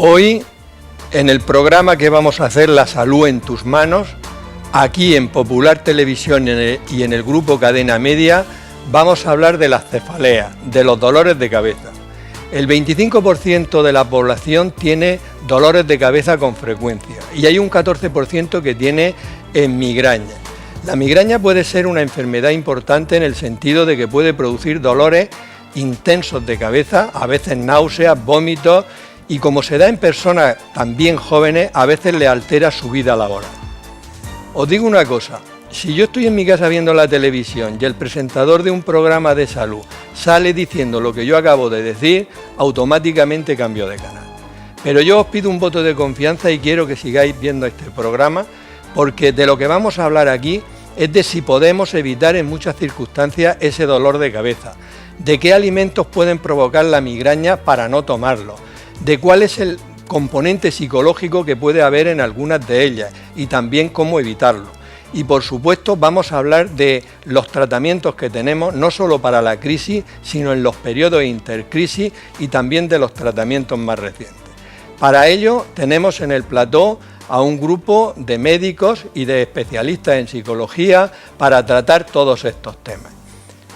Hoy, en el programa que vamos a hacer, La Salud en tus manos, aquí en Popular Televisión y en el grupo Cadena Media, vamos a hablar de las cefaleas, de los dolores de cabeza. El 25% de la población tiene dolores de cabeza con frecuencia y hay un 14% que tiene migraña. La migraña puede ser una enfermedad importante en el sentido de que puede producir dolores intensos de cabeza, a veces náuseas, vómitos, y como se da en personas también jóvenes, a veces le altera su vida laboral. Os digo una cosa, si yo estoy en mi casa viendo la televisión y el presentador de un programa de salud sale diciendo lo que yo acabo de decir, automáticamente cambio de canal. Pero yo os pido un voto de confianza y quiero que sigáis viendo este programa, porque de lo que vamos a hablar aquí es de si podemos evitar en muchas circunstancias ese dolor de cabeza, de qué alimentos pueden provocar la migraña para no tomarlo, de cuál es el componente psicológico que puede haber en algunas de ellas y también cómo evitarlo. Y por supuesto vamos a hablar de los tratamientos que tenemos, no solo para la crisis, sino en los periodos intercrisis y también de los tratamientos más recientes. Para ello tenemos en el plató a un grupo de médicos y de especialistas en psicología para tratar todos estos temas.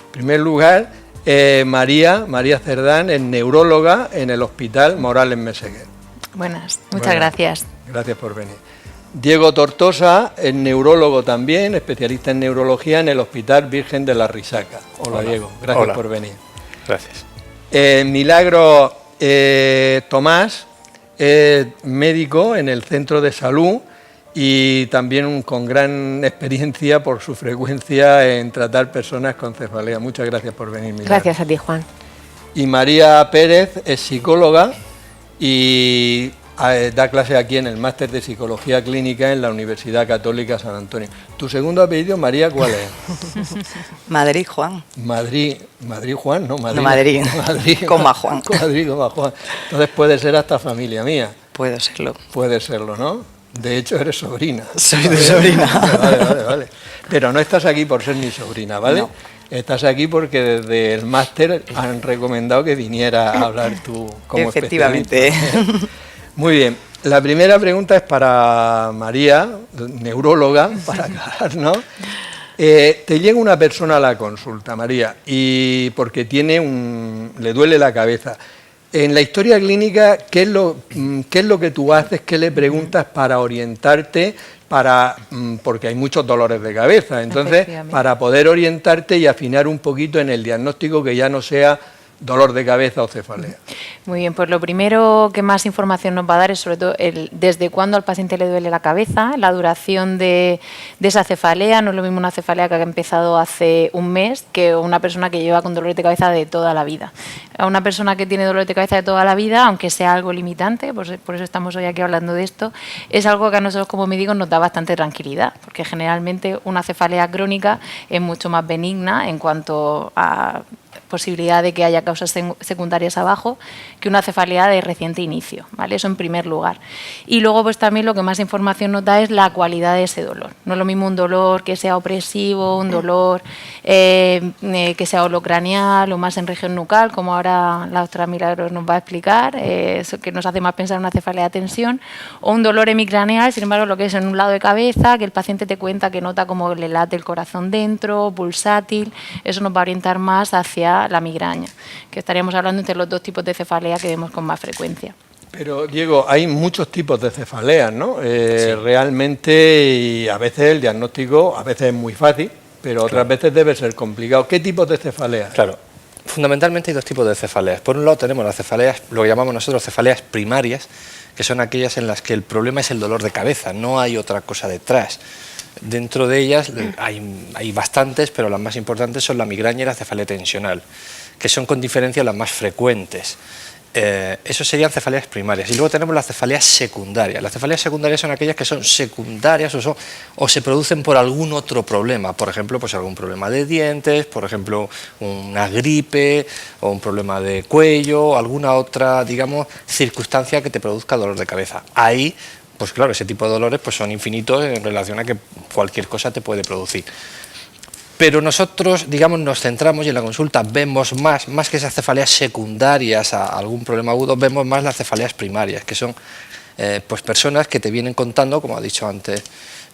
En primer lugar, María Cerdán es neuróloga en el Hospital Morales Meseguer. Buenas, muchas gracias. Gracias por venir. Diego Tortosa es neurólogo también, especialista en neurología en el Hospital Virgen de la Risaca. Hola Diego, gracias por venir. Gracias. Milagro Tomás es médico en el Centro de Salud y también con gran experiencia por su frecuencia en tratar personas con cefalea. Muchas gracias por venir, Milagro. Gracias a ti, Juan. Y María Pérez es psicóloga y da clase aquí en el Máster de Psicología Clínica en la Universidad Católica San Antonio. ¿Tu segundo apellido, María, cuál es? Madrid, Juan. Madrid, Juan, ¿no? Madrid. Madrid. Coma Juan. Madrid, coma Juan. Entonces puede ser hasta familia mía. Puede serlo. Puede serlo, ¿no? De hecho, eres sobrina. Soy de sobrina. Vale. Pero no estás aquí por ser mi sobrina, ¿vale? No. Estás aquí porque desde el máster han recomendado que viniera a hablar tú como Efectivamente. Especialista. Muy bien. La primera pregunta es para María, neuróloga, para aclararnos. Te llega una persona a la consulta, María, y porque le duele la cabeza. En la historia clínica, ¿qué es lo que tú haces? ¿Qué le preguntas para orientarte? Porque hay muchos dolores de cabeza, entonces para poder orientarte y afinar un poquito en el diagnóstico que ya no sea dolor de cabeza o cefalea. Muy bien, pues lo primero que más información nos va a dar es sobre todo desde cuándo al paciente le duele la cabeza, la duración de esa cefalea. No es lo mismo una cefalea que ha empezado hace un mes que una persona que lleva con dolores de cabeza de toda la vida. A una persona que tiene dolores de cabeza de toda la vida, aunque sea algo limitante, por eso estamos hoy aquí hablando de esto, es algo que a nosotros como médicos nos da bastante tranquilidad, porque generalmente una cefalea crónica es mucho más benigna en cuanto a posibilidad de que haya causas secundarias abajo que una cefalea de reciente inicio, ¿vale? Eso en primer lugar. Y luego pues también lo que más información nos da es la cualidad de ese dolor. No es lo mismo un dolor que sea opresivo, un dolor que sea holocraneal o más en región nucal, como ahora la doctora Milagros nos va a explicar, eso que nos hace más pensar en una cefalea de tensión, o un dolor hemicraneal, sin embargo lo que es en un lado de cabeza, que el paciente te cuenta que nota como le late el corazón dentro, pulsátil. Eso nos va a orientar más hacia la migraña, que estaríamos hablando entre los dos tipos de cefalea que vemos con más frecuencia. Pero, Diego, hay muchos tipos de cefaleas, ¿no? Sí. Realmente, y a veces el diagnóstico a veces es muy fácil, pero otras veces debe ser complicado. ¿Qué tipos de cefaleas? Claro, fundamentalmente hay dos tipos de cefaleas. Por un lado tenemos las cefaleas, lo que llamamos nosotros cefaleas primarias, que son aquellas en las que el problema es el dolor de cabeza, no hay otra cosa detrás. Dentro de ellas hay bastantes, pero las más importantes son la migraña y la cefalea tensional, que son con diferencia las más frecuentes. Eso serían cefaleas primarias. Y luego tenemos las cefaleas secundarias. Las cefaleas secundarias son aquellas que son secundarias o se producen por algún otro problema. Por ejemplo, pues algún problema de dientes, por ejemplo, una gripe o un problema de cuello, alguna otra, digamos, circunstancia que te produzca dolor de cabeza. Ahí, pues claro, ese tipo de dolores pues son infinitos en relación a que cualquier cosa te puede producir. Pero nosotros, digamos, nos centramos y en la consulta vemos más que esas cefaleas secundarias a algún problema agudo, vemos más las cefaleas primarias, que son pues personas que te vienen contando, como ha dicho antes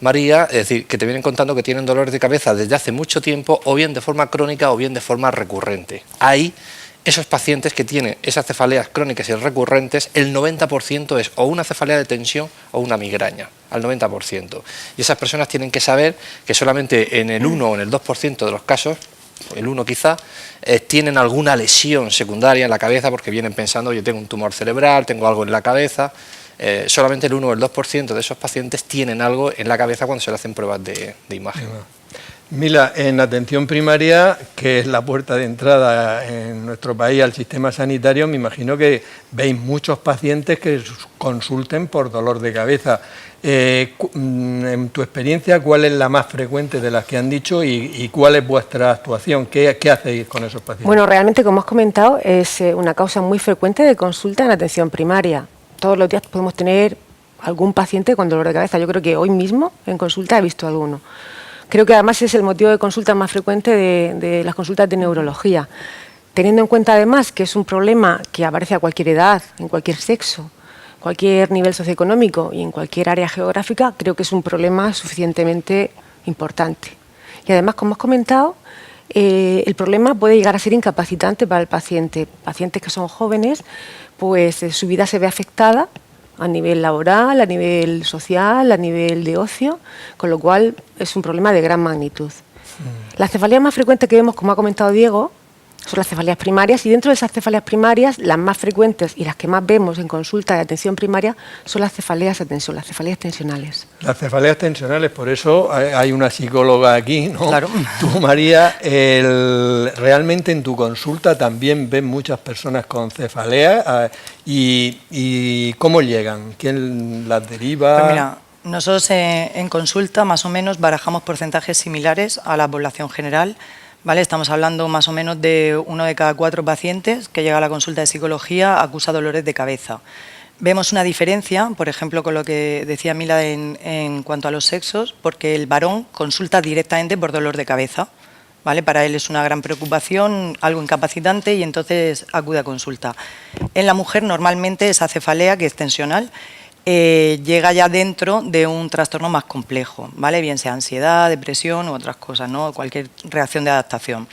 María, es decir, que te vienen contando que tienen dolores de cabeza desde hace mucho tiempo, o bien de forma crónica o bien de forma recurrente. Ahí, esos pacientes que tienen esas cefaleas crónicas y recurrentes, el 90% es o una cefalea de tensión o una migraña, al 90%. Y esas personas tienen que saber que solamente en el 1 o en el 2% de los casos, el 1 quizá, tienen alguna lesión secundaria en la cabeza porque vienen pensando, yo tengo un tumor cerebral, tengo algo en la cabeza. Solamente el 1 o el 2% de esos pacientes tienen algo en la cabeza cuando se le hacen pruebas de imagen. Mila, en atención primaria, que es la puerta de entrada en nuestro país al sistema sanitario, me imagino que veis muchos pacientes que consulten por dolor de cabeza. En tu experiencia, ¿cuál es la más frecuente de las que han dicho y cuál es vuestra actuación? ¿Qué hacéis con esos pacientes? Bueno, realmente, como has comentado, es una causa muy frecuente de consulta en atención primaria. Todos los días podemos tener algún paciente con dolor de cabeza. Yo creo que hoy mismo en consulta he visto alguno. Creo que además es el motivo de consulta más frecuente de las consultas de neurología. Teniendo en cuenta además que es un problema que aparece a cualquier edad, en cualquier sexo, cualquier nivel socioeconómico y en cualquier área geográfica, creo que es un problema suficientemente importante. Y además, como has comentado, el problema puede llegar a ser incapacitante para el paciente. Pacientes que son jóvenes, pues su vida se ve afectada a nivel laboral, a nivel social, a nivel de ocio, con lo cual es un problema de gran magnitud. La cefalea más frecuente que vemos, como ha comentado Diego, son las cefaleas primarias, y dentro de esas cefaleas primarias, las más frecuentes y las que más vemos en consulta de atención primaria son las cefaleas de tensión, las cefaleas tensionales. Las cefaleas tensionales, por eso hay una psicóloga aquí, ¿no? Claro. Tú, María, realmente en tu consulta también ves muchas personas con cefalea y ¿cómo llegan? ¿Quién las deriva? Pues mira, nosotros en consulta más o menos barajamos porcentajes similares a la población general. ¿Vale? Estamos hablando más o menos de 1 de cada 4 pacientes que llega a la consulta de psicología acusa dolores de cabeza. Vemos una diferencia, por ejemplo, con lo que decía Mila en cuanto a los sexos, porque el varón consulta directamente por dolor de cabeza. ¿Vale? Para él es una gran preocupación, algo incapacitante, y entonces acude a consulta. En la mujer normalmente esa cefalea, que es tensional, llega ya dentro de un trastorno más complejo, ¿vale? Bien sea ansiedad, depresión u otras cosas, ¿no? Cualquier reacción de adaptación.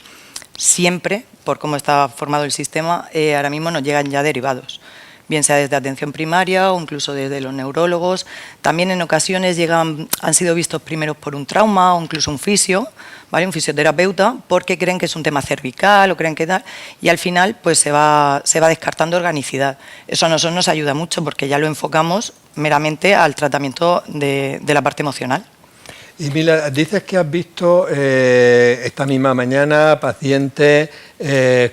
Siempre, por cómo está formado el sistema, ahora mismo nos llegan ya derivados, bien sea desde atención primaria o incluso desde los neurólogos. También en ocasiones han sido vistos primero por un trauma o incluso un fisio, ¿vale? Un fisioterapeuta, porque creen que es un tema cervical o creen que tal, y al final pues se va descartando organicidad. Eso a nosotros nos ayuda mucho porque ya lo enfocamos meramente al tratamiento de la parte emocional. Y Mila, dices que has visto esta misma mañana pacientes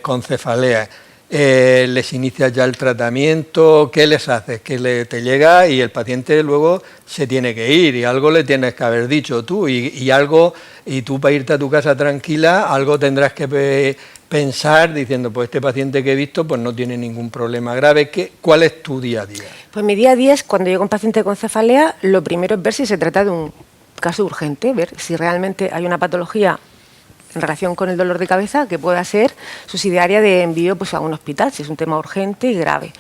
con cefalea. ¿Les inicias ya el tratamiento? ¿Qué les haces? Que te llega y el paciente luego se tiene que ir y algo le tienes que haber dicho tú y tú para irte a tu casa tranquila algo tendrás que pensar diciendo, pues este paciente que he visto pues no tiene ningún problema grave. ¿Cuál es tu día a día? Pues mi día a día es, cuando llega un paciente con cefalea, lo primero es ver si se trata de un caso urgente, ver si realmente hay una patología en relación con el dolor de cabeza que pueda ser subsidiaria de envío pues, a un hospital, si es un tema urgente y grave.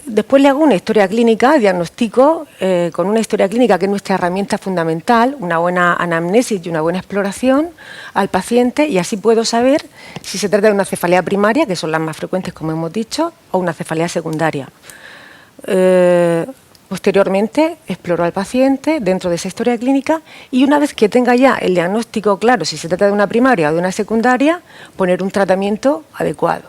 Después le hago una historia clínica, diagnostico con una historia clínica, que es nuestra herramienta fundamental, una buena anamnesis y una buena exploración al paciente, y así puedo saber si se trata de una cefalea primaria, que son las más frecuentes, como hemos dicho, o una cefalea secundaria. Posteriormente, exploro al paciente dentro de esa historia clínica y una vez que tenga ya el diagnóstico claro, si se trata de una primaria o de una secundaria, poner un tratamiento adecuado.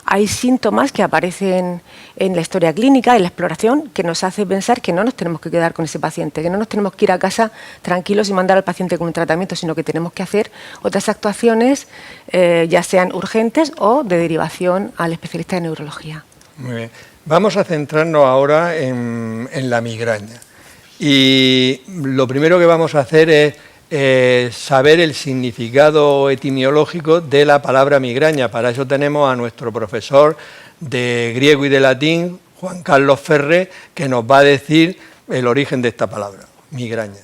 Hay síntomas que aparecen en la historia clínica, en la exploración, que nos hace pensar que no nos tenemos que quedar con ese paciente, que no nos tenemos que ir a casa tranquilos y mandar al paciente con un tratamiento, sino que tenemos que hacer otras actuaciones, ya sean urgentes o de derivación al especialista de neurología. Muy bien. Vamos a centrarnos ahora en la migraña. Y lo primero que vamos a hacer es saber el significado etimológico de la palabra migraña. Para eso tenemos a nuestro profesor de griego y de latín, Juan Carlos Ferrer, que nos va a decir el origen de esta palabra, migraña.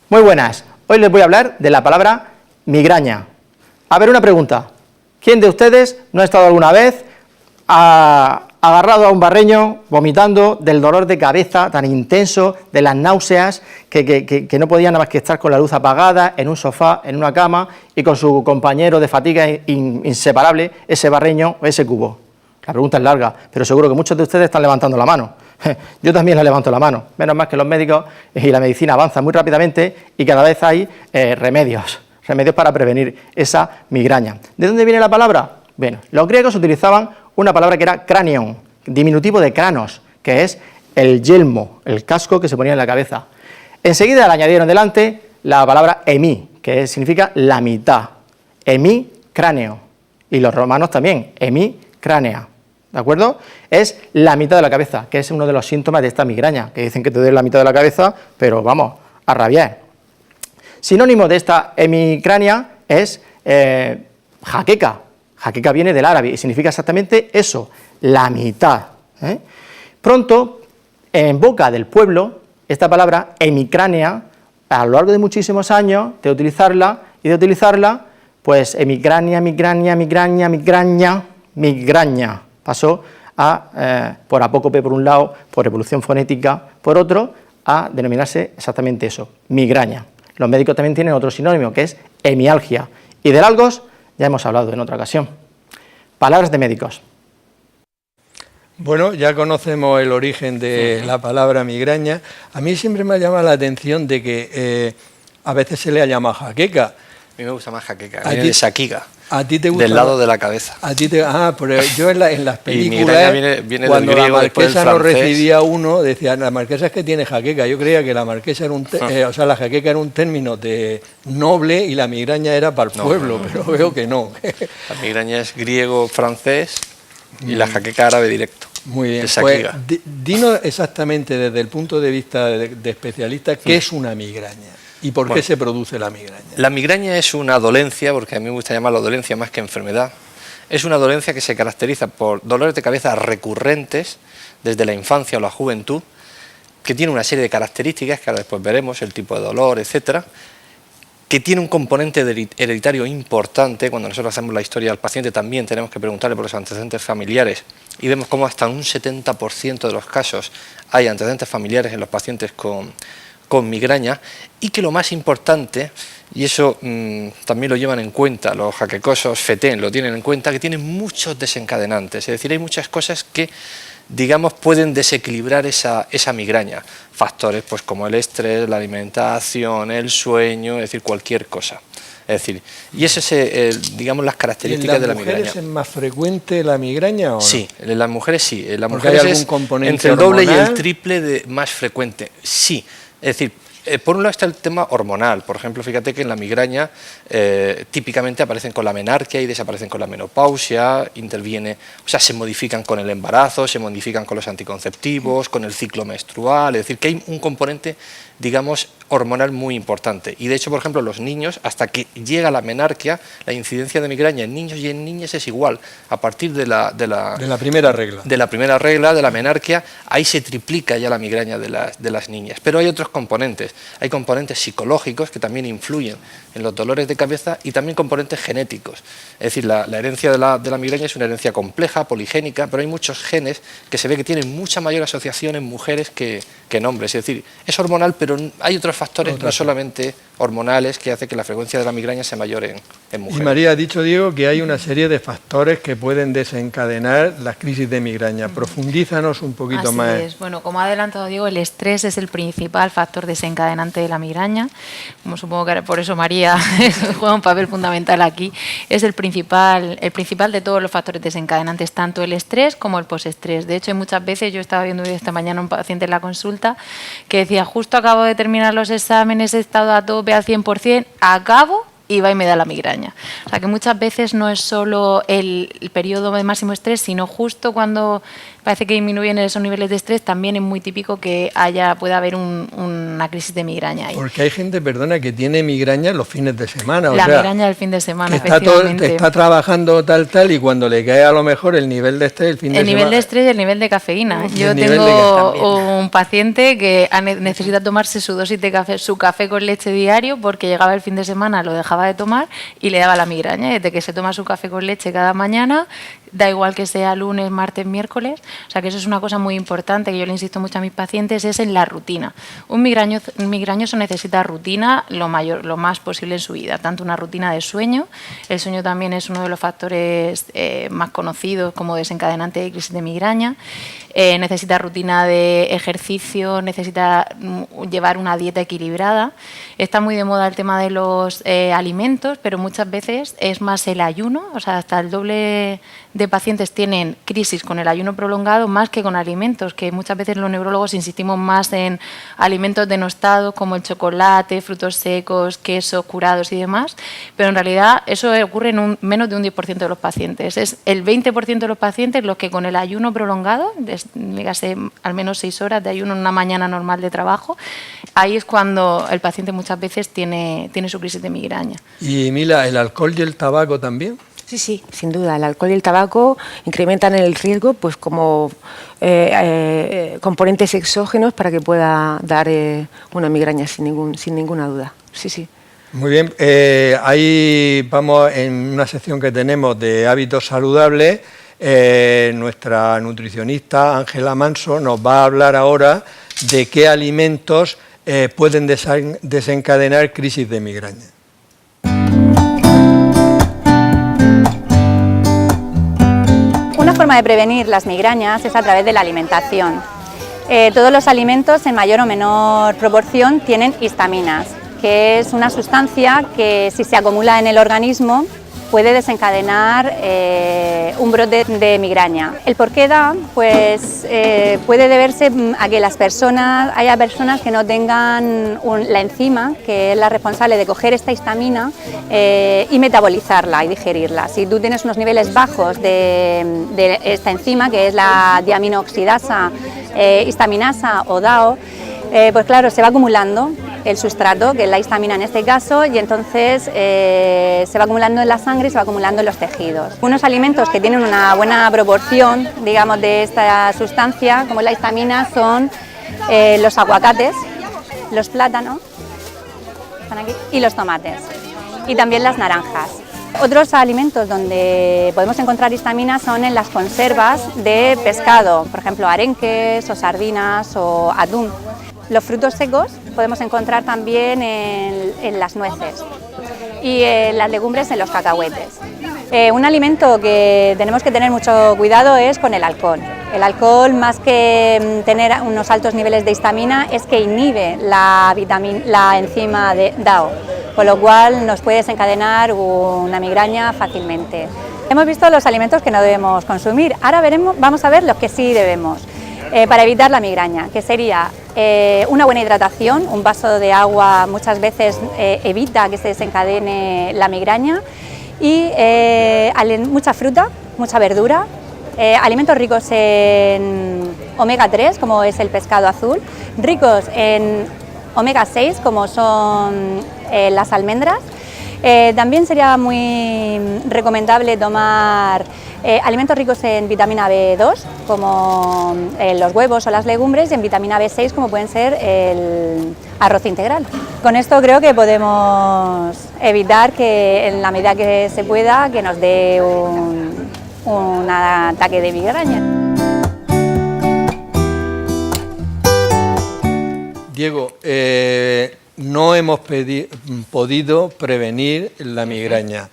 Muy buenas. Hoy les voy a hablar de la palabra migraña. A ver, una pregunta. ¿Quién de ustedes no ha estado alguna vez agarrado a un barreño, vomitando del dolor de cabeza tan intenso, de las náuseas, que no podía nada más que estar con la luz apagada, en un sofá, en una cama, y con su compañero de fatiga inseparable, ese barreño o ese cubo? La pregunta es larga, pero seguro que muchos de ustedes están levantando la mano. Yo también le levanto la mano. Menos mal que los médicos y la medicina avanzan muy rápidamente y cada vez hay remedios para prevenir esa migraña. ¿De dónde viene la palabra? Bueno, los griegos utilizaban una palabra que era cranion, diminutivo de cranos, que es el yelmo, el casco que se ponía en la cabeza. Enseguida le añadieron delante la palabra hemi, que significa la mitad. Hemi, cráneo. Y los romanos también, hemi, cránea. ¿De acuerdo? Es la mitad de la cabeza, que es uno de los síntomas de esta migraña, que dicen que te duele la mitad de la cabeza, pero vamos, a rabiar. Sinónimo de esta hemicrania es jaqueca. Jaqueca viene del árabe y significa exactamente eso, la mitad. Pronto, en boca del pueblo, esta palabra hemicránea, a lo largo de muchísimos años de utilizarla, pues hemicrania, migraña, pasó a, por apócope por un lado, por evolución fonética por otro, a denominarse exactamente eso, migraña. Los médicos también tienen otro sinónimo, que es hemialgia. Y del algos ya hemos hablado en otra ocasión. Palabras de médicos. Bueno, ya conocemos el origen de la palabra migraña. A mí siempre me ha llamado la atención de que a veces se le ha llamado jaqueca. A mí me gusta más jaqueca, viene de shakiga, ¿A ti te gusta? del lado de la cabeza. Pero yo en las películas, viene cuando del griego, la después del marquesa no francés. recibía uno, decían, la marquesa es que tiene jaqueca. Yo creía que la marquesa era la jaqueca era un término de noble y la migraña era para el pueblo, pero veo que no. La migraña es griego, francés y la jaqueca árabe directo. Muy bien, de pues shakiga. dinos exactamente desde el punto de vista de especialista, ¿qué es una migraña? ¿Y por qué se produce la migraña? La migraña es una dolencia, porque a mí me gusta llamarlo dolencia más que enfermedad. Es una dolencia que se caracteriza por dolores de cabeza recurrentes desde la infancia o la juventud, que tiene una serie de características que ahora después veremos, el tipo de dolor, etcétera, que tiene un componente hereditario importante. Cuando nosotros hacemos la historia del paciente también tenemos que preguntarle por los antecedentes familiares y vemos cómo hasta un 70% de los casos hay antecedentes familiares en los pacientes con migraña, y que lo más importante, y eso también lo llevan en cuenta los jaquecosos FETEN, lo tienen en cuenta, que tienen muchos desencadenantes, es decir, hay muchas cosas que, digamos, pueden desequilibrar esa migraña, factores pues como el estrés, la alimentación, el sueño, es decir, cualquier cosa. Es decir, y ese es, digamos, las características de la migraña. ¿En las mujeres es más frecuente la migraña o no? Sí, en las mujeres sí. En las Porque mujeres hay algún es componente entre el doble y hormonal. el triple de más frecuente. Sí, es decir, por un lado está el tema hormonal. Por ejemplo, fíjate que en la migraña típicamente aparecen con la menarquia y desaparecen con la menopausia, se modifican con el embarazo, se modifican con los anticonceptivos, con el ciclo menstrual, es decir, que hay un componente, digamos, hormonal muy importante. Y de hecho, por ejemplo, los niños, hasta que llega la menarquia, la incidencia de migraña en niños y en niñas es igual. A partir de la primera regla. De la primera regla, de la menarquia, ahí se triplica ya la migraña de las niñas. Pero hay otros componentes. Hay componentes psicológicos que también influyen en los dolores de cabeza y también componentes genéticos. Es decir, la herencia de la migraña es una herencia compleja, poligénica, pero hay muchos genes que se ve que tienen mucha mayor asociación en mujeres que en hombres. Es decir, es hormonal, pero hay otros factores no solamente hormonales que hacen que la frecuencia de la migraña sea mayor en mujeres. Y María, ha dicho Diego que hay una serie de factores que pueden desencadenar las crisis de migraña. Profundízanos un poquito más. Así es. Bueno, como ha adelantado Diego, el estrés es el principal factor desencadenante de la migraña. Como supongo que por eso María juega un papel fundamental aquí. Es el principal de todos los factores desencadenantes, tanto el estrés como el postestrés. De hecho, hay muchas veces, yo estaba viendo esta mañana un paciente en la consulta que decía, justo acabo de terminar los exámenes, he estado a tope al 100%, acabo y va y me da la migraña. O sea que muchas veces no es solo el periodo de máximo estrés, sino justo cuando parece que disminuyen esos niveles de estrés, también es muy típico que pueda haber una crisis de migraña ahí. Porque hay gente, perdona, que tiene migraña los fines de semana. La migraña del fin de semana, que está trabajando tal y cuando le cae a lo mejor el nivel de estrés el fin de semana. El nivel de estrés y el nivel de cafeína. Yo tengo un paciente que necesita tomarse su dosis de café, su café con leche diario, porque llegaba el fin de semana, lo dejaba de tomar y le daba la migraña. Desde que se toma su café con leche cada mañana, da igual que sea lunes, martes, miércoles. O sea que eso es una cosa muy importante que yo le insisto mucho a mis pacientes, es en la rutina. Un migrañoso necesita rutina lo más posible en su vida, tanto una rutina de sueño. El sueño también es uno de los factores más conocidos como desencadenante de crisis de migraña. Necesita rutina de ejercicio, necesita llevar una dieta equilibrada. Está muy de moda el tema de los alimentos, pero muchas veces es más el ayuno, o sea, hasta el doble de pacientes tienen crisis con el ayuno prolongado más que con alimentos, que muchas veces los neurólogos insistimos más en alimentos denostados como el chocolate, frutos secos, quesos curados y demás, pero en realidad eso ocurre en menos de un 10% de los pacientes. Es el 20% de los pacientes los que con el ayuno prolongado, dígase al menos 6 horas de ayuno en una mañana normal de trabajo, ahí es cuando el paciente muchas veces tiene su crisis de migraña. Y Mila, ¿el alcohol y el tabaco también? Sí, sí, sin duda. El alcohol y el tabaco incrementan el riesgo pues como componentes exógenos para que pueda dar una migraña sin ninguna duda. Sí, sí. Muy bien, ahí vamos en una sección que tenemos de hábitos saludables. Nuestra nutricionista Ángela Manso nos va a hablar ahora de qué alimentos pueden desencadenar crisis de migraña. Una forma de prevenir las migrañas es a través de la alimentación. Todos los alimentos en mayor o menor proporción tienen histaminas, que es una sustancia que si se acumula en el organismo puede desencadenar un brote de migraña. El por qué da, pues puede deberse a que haya personas que no tengan la enzima, que es la responsable de coger esta histamina y metabolizarla y digerirla. Si tú tienes unos niveles bajos de esta enzima, que es la diaminooxidasa histaminasa o DAO, pues claro, se va acumulando el sustrato, que es la histamina en este caso, y entonces se va acumulando en la sangre y se va acumulando en los tejidos. Unos alimentos que tienen una buena proporción, digamos, de esta sustancia, como la histamina, son los aguacates, los plátanos, están aquí, y los tomates, y también las naranjas. Otros alimentos donde podemos encontrar histamina son en las conservas de pescado, por ejemplo, arenques o sardinas o atún. Los frutos secos podemos encontrar también en las nueces y las legumbres en los cacahuetes. Un alimento que tenemos que tener mucho cuidado es con el alcohol. El alcohol, más que tener unos altos niveles de histamina, es que inhibe la enzima de DAO, con lo cual nos puede desencadenar una migraña fácilmente. Hemos visto los alimentos que no debemos consumir, ahora vamos a ver los que sí debemos. Para evitar la migraña, que sería una buena hidratación, un vaso de agua muchas veces evita que se desencadene la migraña, y mucha fruta, mucha verdura, alimentos ricos en omega 3 como es el pescado azul, ricos en omega 6 como son las almendras. También sería muy recomendable tomar alimentos ricos en vitamina B2, como los huevos o las legumbres, y en vitamina B6, como pueden ser el arroz integral. Con esto creo que podemos evitar que, en la medida que se pueda, que nos dé un ataque de migraña. Diego, no hemos podido prevenir la migraña.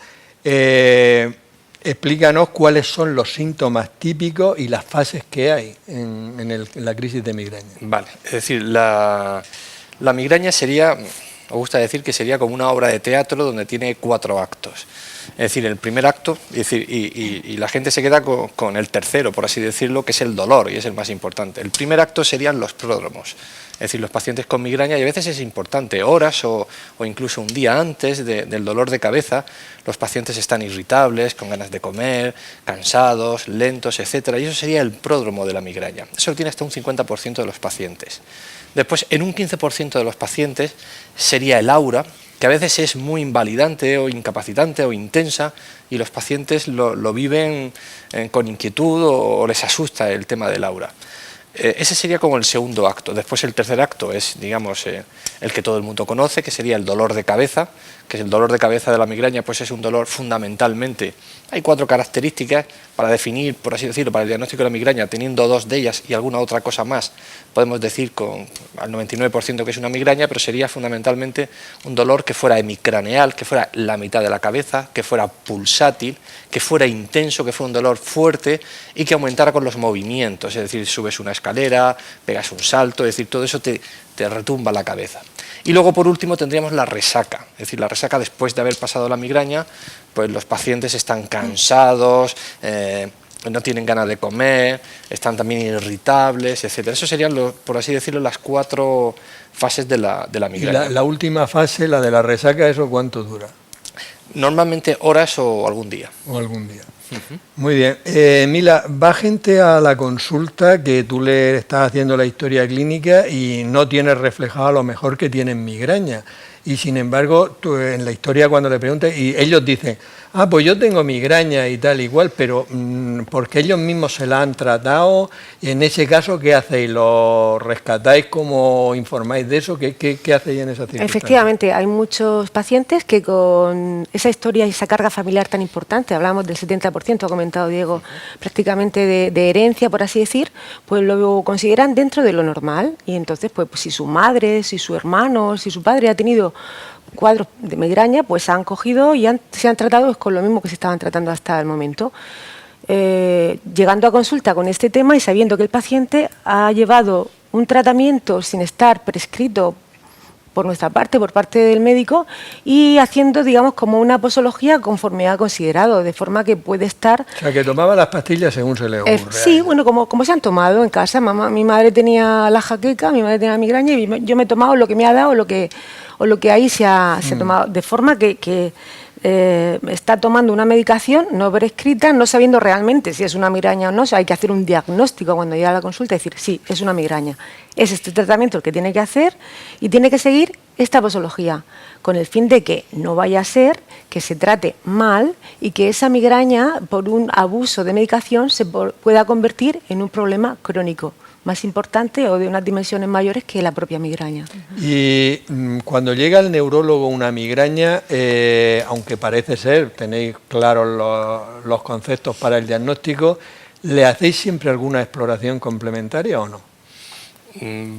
Explícanos cuáles son los síntomas típicos y las fases que hay en la crisis de migraña. Vale, es decir, la migraña sería, nos gusta decir que sería como una obra de teatro donde tiene 4 actos. Es decir, el primer acto, y la gente se queda con el tercero, por así decirlo, que es el dolor, y es el más importante. El primer acto serían los pródromos, es decir, los pacientes con migraña, y a veces es importante, horas o incluso un día antes del dolor de cabeza, los pacientes están irritables, con ganas de comer, cansados, lentos, etcétera, y eso sería el pródromo de la migraña. Eso lo tiene hasta un 50% de los pacientes. Después, en un 15% de los pacientes sería el aura, que a veces es muy invalidante o incapacitante o intensa, y los pacientes lo viven con inquietud o les asusta el tema del aura. Ese sería como el segundo acto. Después el tercer acto es, digamos, el que todo el mundo conoce, que sería el dolor de cabeza, que es el dolor de cabeza de la migraña, pues es un dolor fundamentalmente. Hay 4 características para definir, por así decirlo, para el diagnóstico de la migraña, teniendo 2 de ellas y alguna otra cosa más, podemos decir con al 99% que es una migraña, pero sería fundamentalmente un dolor que fuera hemicraneal, que fuera la mitad de la cabeza, que fuera pulsátil, que fuera intenso, que fuera un dolor fuerte y que aumentara con los movimientos, es decir, subes una escalera, pegas un salto, es decir, todo eso te retumba la cabeza. Y luego, por último, tendríamos la resaca, es decir, la resaca después de haber pasado la migraña, pues los pacientes están cansados, no tienen ganas de comer, están también irritables, etcétera. Eso serían, por así decirlo, las 4 fases de la migraña. Y la última fase, la de la resaca, ¿eso cuánto dura? Normalmente horas o algún día. O algún día. Muy bien. Mila, va gente a la consulta que tú le estás haciendo la historia clínica y no tienes reflejado a lo mejor que tienen migraña. Y sin embargo, tú en la historia cuando le preguntas, y ellos dicen, pues yo tengo migraña y tal igual, pero porque ellos mismos se la han tratado, y en ese caso, ¿qué hacéis? ¿Lo rescatáis? ¿Cómo informáis de eso? ¿Qué hacéis en esa circunstancia? Efectivamente, hay muchos pacientes que con esa historia y esa carga familiar tan importante, hablamos del 70%, ha comentado Diego, prácticamente de herencia, por así decir, pues lo consideran dentro de lo normal, y entonces pues si su madre, si su hermano, si su padre ha tenido cuadros de migraña, pues han cogido y se han tratado con lo mismo que se estaban tratando hasta el momento. Llegando a consulta con este tema y sabiendo que el paciente ha llevado un tratamiento sin estar prescrito por nuestra parte, por parte del médico, y haciendo, digamos, como una posología conforme ha considerado, de forma que puede estar... O sea, que tomaba las pastillas según se le ocurre. Sí, bueno, como se han tomado en casa. Mi madre tenía la jaqueca, mi madre tenía migraña, y yo me he tomado lo que me ha dado o lo que ahí se ha tomado, de forma que está tomando una medicación no prescrita, no sabiendo realmente si es una migraña o no. O sea, hay que hacer un diagnóstico cuando llega a la consulta y decir, sí, es una migraña. Es este tratamiento el que tiene que hacer y tiene que seguir esta posología, con el fin de que no vaya a ser que se trate mal y que esa migraña, por un abuso de medicación, se pueda convertir en un problema crónico más importante o de unas dimensiones mayores que la propia migraña. Y cuando llega al neurólogo una migraña, aunque parece ser, tenéis claros los conceptos para el diagnóstico, ¿le hacéis siempre alguna exploración complementaria o no?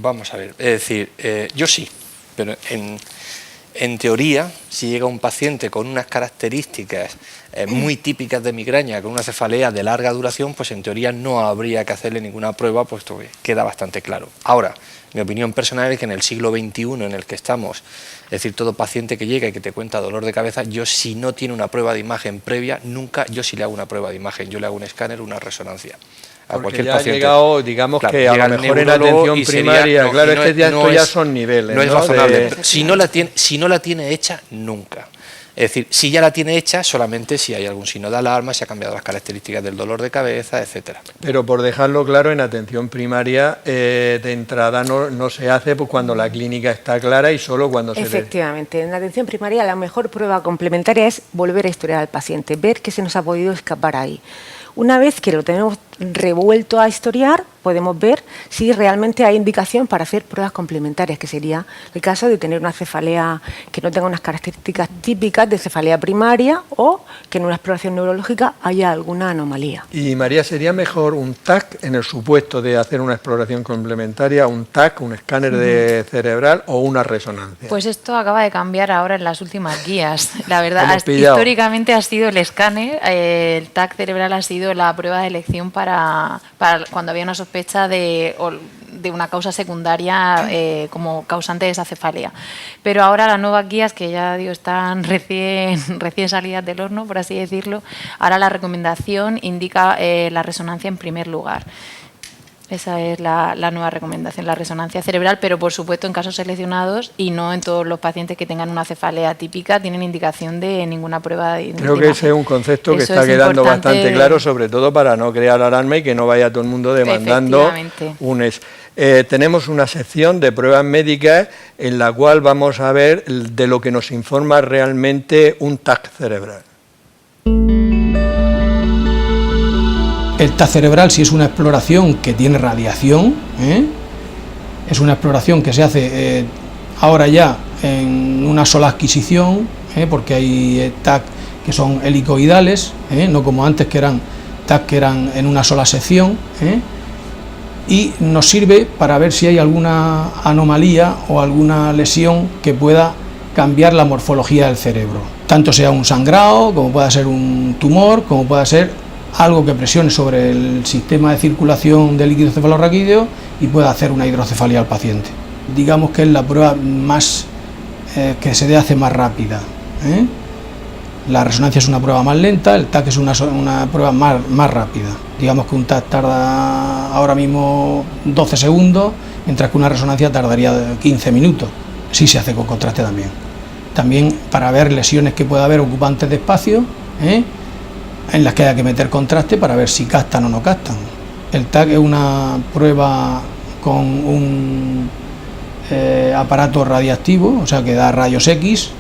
Vamos a ver, es decir, yo sí, pero en teoría, si llega un paciente con unas características muy típicas de migraña, con una cefalea de larga duración, pues en teoría no habría que hacerle ninguna prueba, puesto que queda bastante claro. Ahora, mi opinión personal es que en el siglo XXI en el que estamos, es decir, todo paciente que llega y que te cuenta dolor de cabeza, yo si no tiene una prueba de imagen previa, nunca, yo sí le hago una prueba de imagen, yo le hago un escáner, una resonancia. A porque cualquier ya paciente. Ha llegado, digamos, claro, que a lo mejor en atención primaria, claro, es que esto ya son niveles. No es razonable. Si no la tiene hecha, nunca. Es decir, si ya la tiene hecha, solamente si hay algún signo de alarma, si ha cambiado las características del dolor de cabeza, etcétera. Pero por dejarlo claro, en atención primaria, de entrada no se hace pues, cuando la clínica está clara y solo cuando se... Efectivamente, en atención primaria la mejor prueba complementaria es volver a historiar al paciente, ver qué se nos ha podido escapar ahí. Una vez que lo tenemos revuelto a historiar, podemos ver si realmente hay indicación para hacer pruebas complementarias, que sería el caso de tener una cefalea que no tenga unas características típicas de cefalea primaria o que en una exploración neurológica haya alguna anomalía. Y María, ¿sería mejor un TAC en el supuesto de hacer una exploración complementaria, un TAC, un escáner de cerebral o una resonancia? Pues esto acaba de cambiar ahora en las últimas guías. La verdad, históricamente ha sido el escáner, el TAC cerebral ha sido la prueba de elección para cuando había una sospecha de de una causa secundaria como causante de esa cefalea. Pero ahora las nuevas guías, que ya digo, están recién salidas del horno, por así decirlo, ahora la recomendación indica la resonancia en primer lugar. Esa es la nueva recomendación, la resonancia cerebral, pero por supuesto en casos seleccionados y no en todos los pacientes que tengan una cefalea típica tienen indicación de ninguna prueba de Creo que ese es un concepto que está quedando bastante claro, sobre todo para no crear alarma y que no vaya todo el mundo demandando tenemos una sección de pruebas médicas en la cual vamos a ver de lo que nos informa realmente un TAC cerebral. El TAC cerebral, si es una exploración que tiene radiación, es una exploración que se hace ahora ya en una sola adquisición, porque hay TAC que son helicoidales, no como antes que eran TAC que eran en una sola sección, y nos sirve para ver si hay alguna anomalía o alguna lesión que pueda cambiar la morfología del cerebro, tanto sea un sangrado, como pueda ser un tumor, como pueda ser algo que presione sobre el sistema de circulación del líquido cefalorraquídeo y pueda hacer una hidrocefalia al paciente. Digamos que es la prueba más que se hace más rápida. La resonancia es una prueba más lenta, el TAC es una prueba más rápida. Digamos que un TAC tarda ahora mismo 12 segundos, mientras que una resonancia tardaría 15 minutos, si se hace con contraste también. También para ver lesiones que pueda haber ocupantes de espacio, en las que haya que meter contraste para ver si captan o no captan. El TAC es una prueba con un aparato radiactivo, o sea que da rayos X,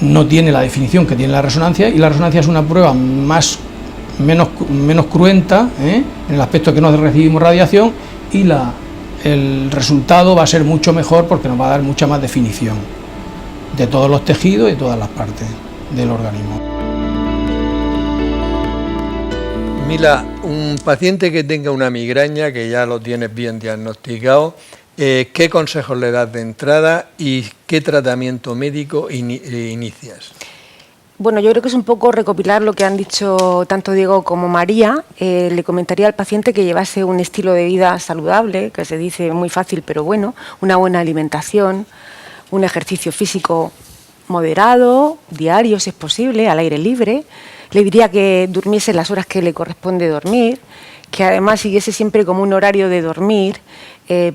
no tiene la definición que tiene la resonancia, y la resonancia es una prueba menos cruenta, en el aspecto que no recibimos radiación, y el resultado va a ser mucho mejor porque nos va a dar mucha más definición de todos los tejidos y de todas las partes del organismo. Mila, un paciente que tenga una migraña, que ya lo tienes bien diagnosticado, ¿qué consejos le das de entrada y qué tratamiento médico inicias? Bueno, yo creo que es un poco recopilar lo que han dicho tanto Diego como María. Le comentaría al paciente que llevase un estilo de vida saludable, que se dice muy fácil pero bueno, una buena alimentación, un ejercicio físico moderado, diario si es posible, al aire libre. Le diría que durmiese las horas que le corresponde dormir, que además siguiese siempre como un horario de dormir,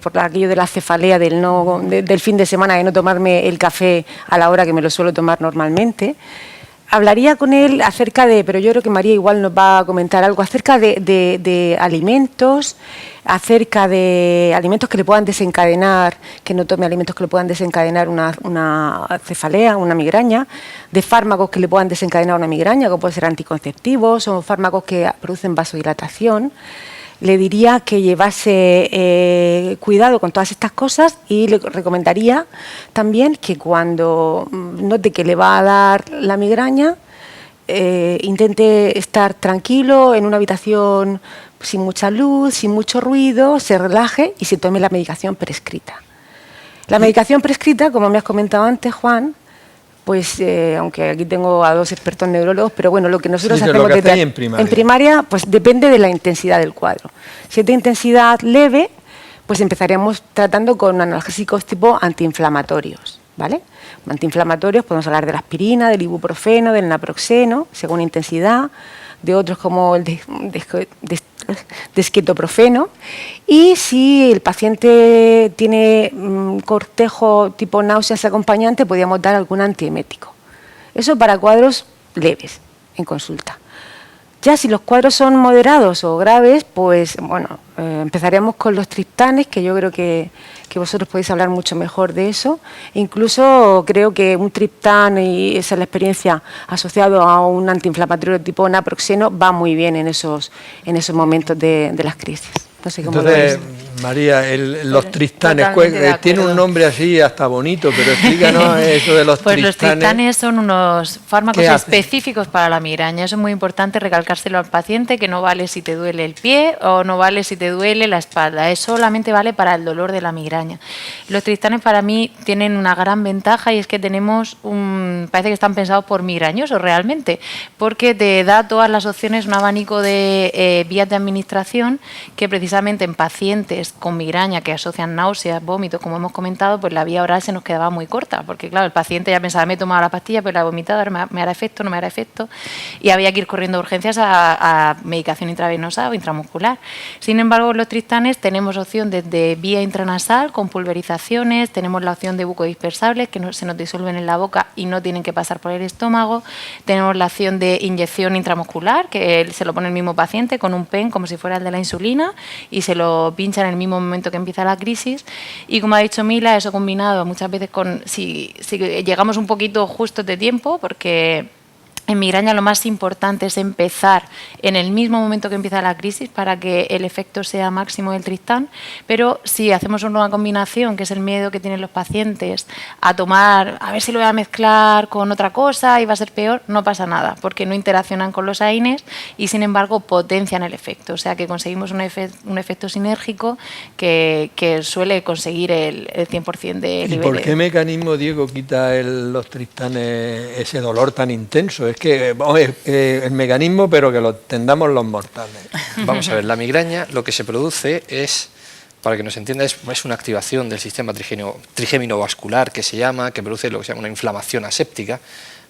por aquello de la cefalea del fin de semana, de no tomarme el café a la hora que me lo suelo tomar normalmente. Hablaría con él acerca de, pero yo creo que María igual nos va a comentar algo, acerca de alimentos, acerca de alimentos que le puedan desencadenar, que no tome alimentos que le puedan desencadenar una cefalea, una migraña, de fármacos que le puedan desencadenar una migraña, como pueden ser anticonceptivos o fármacos que producen vasodilatación. Le diría que llevase cuidado con todas estas cosas y le recomendaría también que cuando note que le va a dar la migraña, intente estar tranquilo en una habitación sin mucha luz, sin mucho ruido, se relaje y se tome la medicación prescrita. La medicación prescrita, como me has comentado antes, Juan, pues aunque aquí tengo a dos expertos neurólogos, pero bueno, lo que nosotros hacemos en primaria, pues depende de la intensidad del cuadro. Si es de intensidad leve, pues empezaríamos tratando con analgésicos tipo antiinflamatorios, ¿vale? Antiinflamatorios podemos hablar de la aspirina, del ibuprofeno, del naproxeno, según intensidad, de otros como el desquetoprofeno. Y si el paciente tiene cortejo tipo náuseas acompañante, podríamos dar algún antiemético. Eso para cuadros leves en consulta. Ya si los cuadros son moderados o graves, pues bueno, empezaríamos con los triptanes, que yo creo que vosotros podéis hablar mucho mejor de eso. Incluso creo que un triptán, y esa es la experiencia asociado a un antiinflamatorio tipo naproxeno, va muy bien en esos momentos de las crisis. No sé cómo. Entonces, María, los triptanes, tiene un nombre así hasta bonito, pero explícanos eso de los triptanes. Pues los triptanes son unos fármacos específicos para la migraña. Eso es muy importante recalcárselo al paciente, que no vale si te duele el pie o no vale si te duele la espalda. Eso solamente vale para el dolor de la migraña. Los triptanes para mí tienen una gran ventaja, y es que tenemos un parece que están pensados por migrañosos realmente, porque te da todas las opciones, un abanico de vías de administración que precisamente en pacientes con migraña que asocian náuseas, vómitos, como hemos comentado, pues la vía oral se nos quedaba muy corta, porque claro, el paciente ya pensaba, me he tomado la pastilla, pero la he vomitado, ahora me hará efecto, no me hará efecto, y había que ir corriendo a urgencias a medicación intravenosa o intramuscular. Sin embargo, los triptanes tenemos opción desde vía intranasal con pulverizaciones, tenemos la opción de bucodispersables que se nos disuelven en la boca y no tienen que pasar por el estómago, tenemos la opción de inyección intramuscular que se lo pone el mismo paciente con un pen como si fuera el de la insulina y se lo pincha en el mismo momento que empieza la crisis, y como ha dicho Mila, eso combinado muchas veces con si llegamos un poquito justos de tiempo, porque en migraña lo más importante es empezar en el mismo momento que empieza la crisis para que el efecto sea máximo del triptán, pero si hacemos una combinación, que es el miedo que tienen los pacientes a tomar, a ver si lo voy a mezclar con otra cosa y va a ser peor, no pasa nada, porque no interaccionan con los AINES y sin embargo potencian el efecto, o sea que conseguimos un efecto sinérgico que suele conseguir el 100% de nivel. ¿Y por qué mecanismo, Diego, quita los triptanes ese dolor tan intenso? Es que el mecanismo, pero que lo tendamos los mortales. Vamos a ver, la migraña lo que se produce es, para que nos entienda, es una activación del sistema trigémino vascular que se llama, que produce lo que se llama una inflamación aséptica,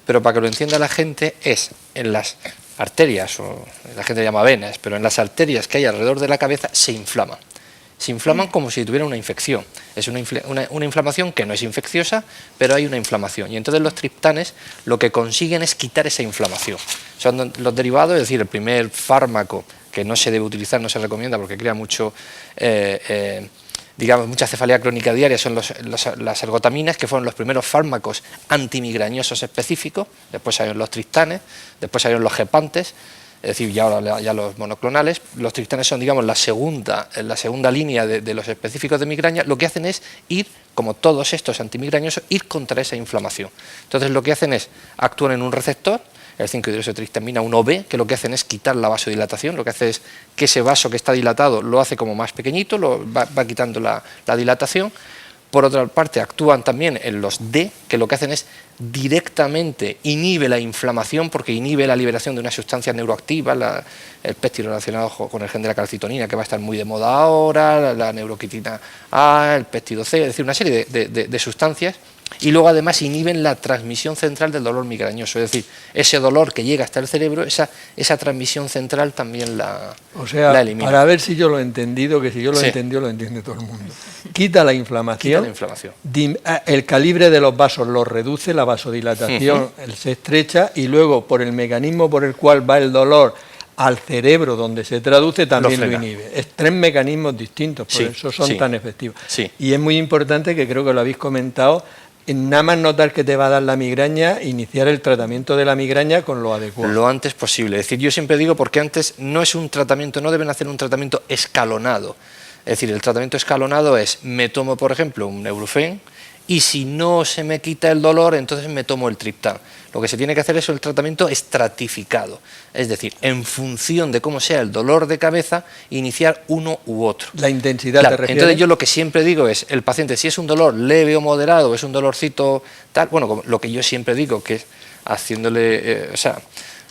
pero para que lo entienda la gente es en las arterias, o la gente llama venas, pero en las arterias que hay alrededor de la cabeza se inflaman. Se inflaman como si tuvieran una infección. Es una inflamación que no es infecciosa, pero hay una inflamación. Y entonces los triptanes lo que consiguen es quitar esa inflamación. Son los derivados, es decir, el primer fármaco que no se debe utilizar, no se recomienda porque crea mucho, mucha cefalea crónica diaria, son las ergotaminas, que fueron los primeros fármacos antimigrañosos específicos. Después salieron los triptanes, después salieron los gepantes, es decir, ya los monoclonales. Los triptanes son, digamos, la segunda línea de los específicos de migraña. Lo que hacen es ir, como todos estos antimigrañosos, ir contra esa inflamación. Entonces lo que hacen es, actúan en un receptor, el 5-hidroxitriptamina 1B, que lo que hacen es quitar la vasodilatación, lo que hace es que ese vaso que está dilatado lo hace como más pequeñito, va quitando la dilatación. Por otra parte, actúan también en los D, que lo que hacen es directamente inhibe la inflamación porque inhibe la liberación de una sustancia neuroactiva, el péptido relacionado con el gen de la calcitonina, que va a estar muy de moda ahora, la neuroquitina A, el péptido C, es decir, una serie de sustancias. Y luego además inhiben la transmisión central del dolor migrañoso, es decir, ese dolor que llega hasta el cerebro, esa transmisión central también la elimina. Para ver si yo lo he entendido, que si yo lo he entendido, lo entiende todo el mundo. Quita la inflamación, el calibre de los vasos lo reduce, la vasodilatación se estrecha, y luego por el mecanismo por el cual va el dolor al cerebro donde se traduce también lo inhibe. Es 3 mecanismos distintos, por eso son tan efectivos. Sí. Y es muy importante, que creo que lo habéis comentado, nada más notar que te va a dar la migraña, iniciar el tratamiento de la migraña con lo adecuado. Lo antes posible. Es decir, yo siempre digo, porque antes no es un tratamiento, no deben hacer un tratamiento escalonado. Es decir, el tratamiento escalonado es, me tomo, por ejemplo, un Neurufen, y si no se me quita el dolor, entonces me tomo el triptán. Lo que se tiene que hacer es el tratamiento estratificado, es decir, en función de cómo sea el dolor de cabeza, iniciar uno u otro. ¿La intensidad te refieres? Entonces yo lo que siempre digo es, el paciente, si es un dolor leve o moderado, es un dolorcito tal, bueno, lo que yo siempre digo, que es haciéndole,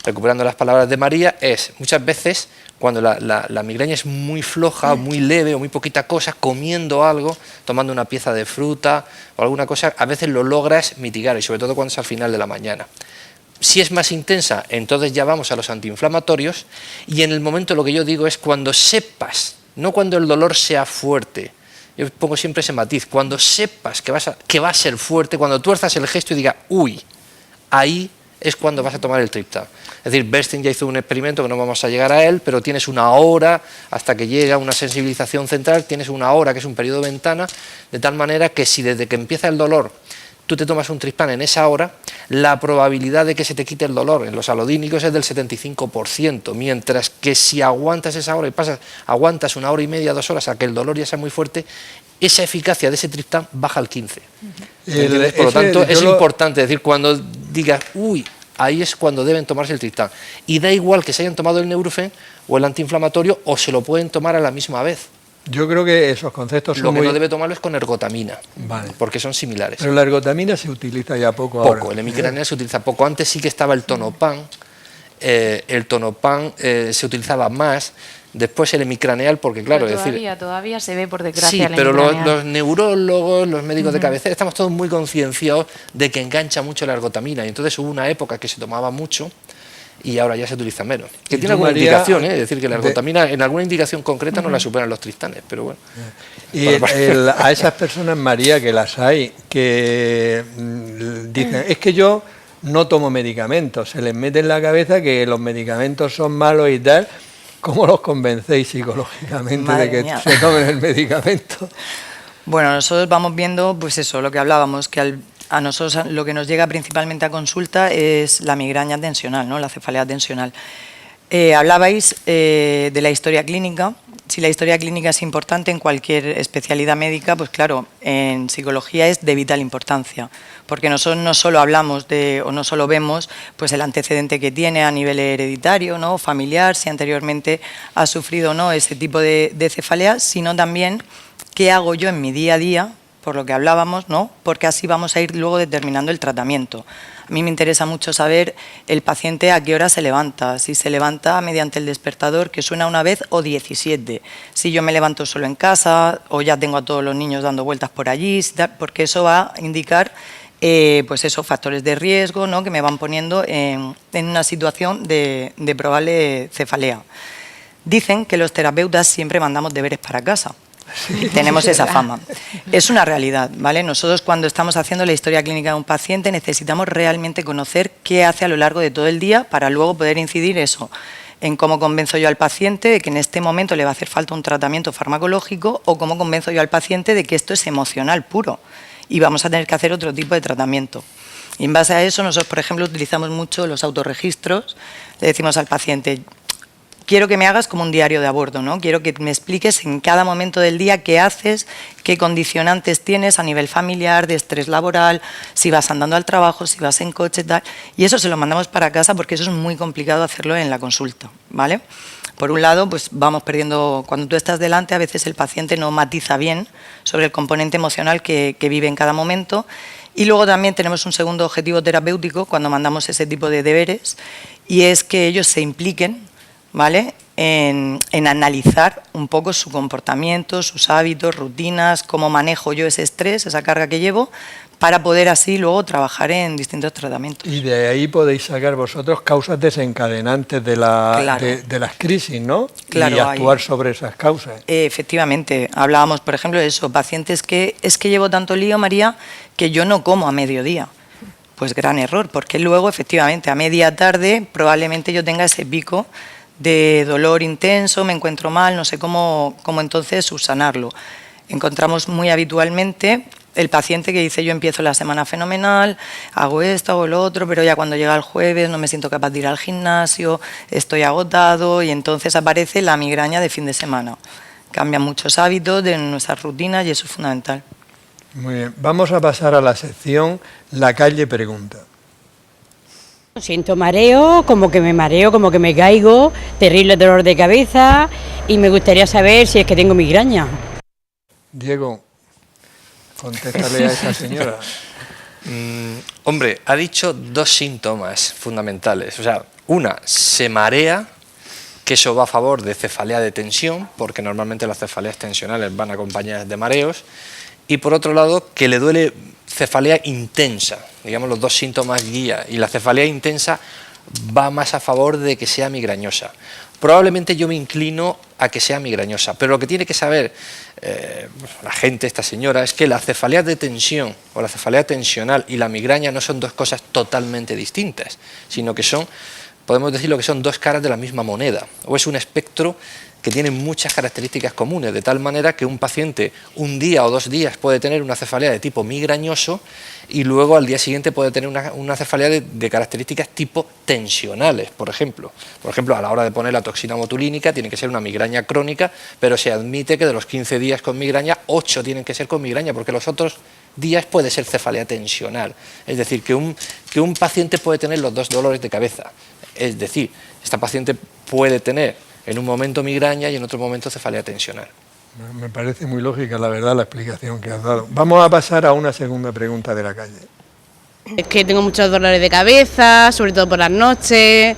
recuperando las palabras de María, es muchas veces cuando la migraña es muy floja, muy leve o muy poquita cosa, comiendo algo, tomando una pieza de fruta o alguna cosa, a veces lo logras mitigar, y sobre todo cuando es al final de la mañana. Si es más intensa, entonces ya vamos a los antiinflamatorios, y en el momento lo que yo digo es cuando sepas, no cuando el dolor sea fuerte. Yo pongo siempre ese matiz, cuando sepas que va a ser fuerte, cuando tuerzas el gesto y digas, uy, ahí es cuando vas a tomar el triptán. Es decir, Bernstein ya hizo un experimento, que no vamos a llegar a él, pero tienes una hora hasta que llega una sensibilización central, tienes una hora, que es un periodo de ventana, de tal manera que si desde que empieza el dolor tú te tomas un triptán en esa hora, la probabilidad de que se te quite el dolor en los alodínicos es del 75%, mientras que si aguantas esa hora y aguantas 1 hora y media, 2 horas a que el dolor ya sea muy fuerte, esa eficacia de ese triptán baja al 15%. Por lo tanto, es importante decir, cuando digas, uy, ahí es cuando deben tomarse el triptán. Y da igual que se hayan tomado el Neurufen o el antiinflamatorio, o se lo pueden tomar a la misma vez. Yo creo que esos conceptos son Lo que muy... no debe tomarlo es con ergotamina, Vale. porque son similares. Pero la ergotamina se utiliza ya poco ahora. Poco, el hemicranial se utiliza poco. Antes sí que estaba el tonopan, se utilizaba más. Después el hemicraneal, porque claro, Pero es decir... todavía se ve, por desgracia, Sí, el pero hemicraneal. los neurólogos, los médicos de cabecera, estamos todos muy concienciados de que engancha mucho la ergotamina. Y entonces hubo una época que se tomaba mucho y ahora ya se utiliza menos. Que ¿Y tiene tú, alguna María, indicación, es decir, que la ergotamina en alguna indicación concreta no la superan los tristanes, pero bueno. Y a esas personas, María, que las hay, que dicen, es que yo no tomo medicamentos, se les mete en la cabeza que los medicamentos son malos y tal. ¿Cómo los convencéis psicológicamente Madre de que mía. se tomen el medicamento? Bueno, nosotros vamos viendo, pues eso, lo que hablábamos, que a nosotros lo que nos llega principalmente a consulta es la migraña tensional, ¿no? La cefalea tensional. Hablabais de la historia clínica. Si la historia clínica es importante en cualquier especialidad médica, pues claro, en psicología es de vital importancia, porque nosotros no solo hablamos o no solo vemos pues el antecedente que tiene a nivel hereditario, ¿no? Familiar, si anteriormente ha sufrido o no ese tipo de cefalea, sino también qué hago yo en mi día a día, por lo que hablábamos, ¿no? Porque así vamos a ir luego determinando el tratamiento. A mí me interesa mucho saber el paciente a qué hora se levanta, si se levanta mediante el despertador que suena una vez o 17, si yo me levanto solo en casa o ya tengo a todos los niños dando vueltas por allí, porque eso va a indicar pues esos factores de riesgo, ¿no? Que me van poniendo en una situación de probable cefalea. Dicen que los terapeutas siempre mandamos deberes para casa. Sí, tenemos esa fama. Es una realidad, ¿vale? Nosotros cuando estamos haciendo la historia clínica de un paciente necesitamos realmente conocer qué hace a lo largo de todo el día para luego poder incidir eso en cómo convenzo yo al paciente de que en este momento le va a hacer falta un tratamiento farmacológico o cómo convenzo yo al paciente de que esto es emocional puro y vamos a tener que hacer otro tipo de tratamiento. Y en base a eso nosotros, por ejemplo, utilizamos mucho los autorregistros. Le decimos al paciente: quiero que me hagas como un diario de a bordo, ¿no? Quiero que me expliques en cada momento del día qué haces, qué condicionantes tienes a nivel familiar, de estrés laboral, si vas andando al trabajo, si vas en coche, tal. Y eso se lo mandamos para casa porque eso es muy complicado hacerlo en la consulta, ¿vale? Por un lado, pues vamos perdiendo, cuando tú estás delante, a veces el paciente no matiza bien sobre el componente emocional que vive en cada momento. Y luego también tenemos un segundo objetivo terapéutico cuando mandamos ese tipo de deberes, y es que ellos se impliquen, ¿vale? En analizar un poco su comportamiento, sus hábitos, rutinas, cómo manejo yo ese estrés, esa carga que llevo, para poder así luego trabajar en distintos tratamientos. Y de ahí podéis sacar vosotros causas desencadenantes de las crisis, ¿no? Claro, y actuar sobre esas causas. Efectivamente, hablábamos, por ejemplo, de eso, pacientes que es que llevo tanto lío, María, que yo no como a mediodía. Pues gran error, porque luego, efectivamente, a media tarde probablemente yo tenga ese pico de dolor intenso, me encuentro mal, no sé cómo entonces subsanarlo. Encontramos muy habitualmente el paciente que dice: yo empiezo la semana fenomenal, hago esto, hago lo otro, pero ya cuando llega el jueves no me siento capaz de ir al gimnasio, estoy agotado, y entonces aparece la migraña de fin de semana. Cambian muchos hábitos de nuestras rutinas y eso es fundamental. Muy bien, vamos a pasar a la sección La Calle Pregunta. Siento mareo, como que me caigo, terrible dolor de cabeza y me gustaría saber si es que tengo migraña. Diego, contéstale a esa señora. Hombre, ha dicho dos síntomas fundamentales. O sea, una, se marea, que eso va a favor de cefalea de tensión, porque normalmente las cefaleas tensionales van acompañadas de mareos. Y por otro lado, que le duele cefalea intensa, digamos los dos síntomas guía, y la cefalea intensa va más a favor de que sea migrañosa. Probablemente yo me inclino a que sea migrañosa, pero lo que tiene que saber la gente, esta señora, es que la cefalea de tensión o la cefalea tensional y la migraña no son dos cosas totalmente distintas, sino que son, podemos decirlo que son dos caras de la misma moneda, o es un espectro que tiene muchas características comunes, de tal manera que un paciente un día o 2 días puede tener una cefalea de tipo migrañoso y luego al día siguiente puede tener una cefalea de características tipo tensionales, por ejemplo. Por ejemplo, a la hora de poner la toxina botulínica tiene que ser una migraña crónica, pero se admite que de los 15 días con migraña, 8 tienen que ser con migraña, porque los otros días puede ser cefalea tensional. Es decir, que un paciente puede tener los dos dolores de cabeza. Es decir, esta paciente puede tener en un momento migraña y en otro momento cefalea tensional. Me parece muy lógica, la verdad, la explicación que has dado. Vamos a pasar a una segunda pregunta de la calle. Es que tengo muchos dolores de cabeza, sobre todo por las noches.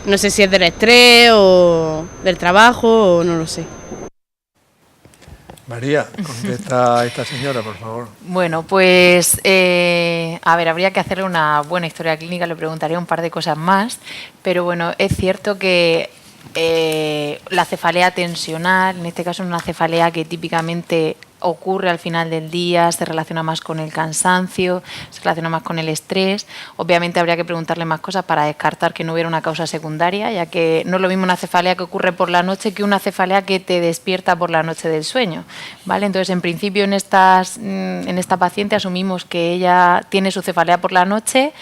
No sé si es del estrés o del trabajo o no lo sé. María, contesta a esta señora, por favor. Bueno, pues, a ver, habría que hacerle una buena historia clínica, le preguntaría un par de cosas más, pero bueno, es cierto que la cefalea tensional, en este caso es una cefalea que típicamente ocurre al final del día, se relaciona más con el cansancio, se relaciona más con el estrés. Obviamente habría que preguntarle más cosas para descartar que no hubiera una causa secundaria, ya que no es lo mismo una cefalea que ocurre por la noche que una cefalea que te despierta por la noche del sueño, ¿vale? Entonces, en principio, en esta paciente asumimos que ella tiene su cefalea por la noche,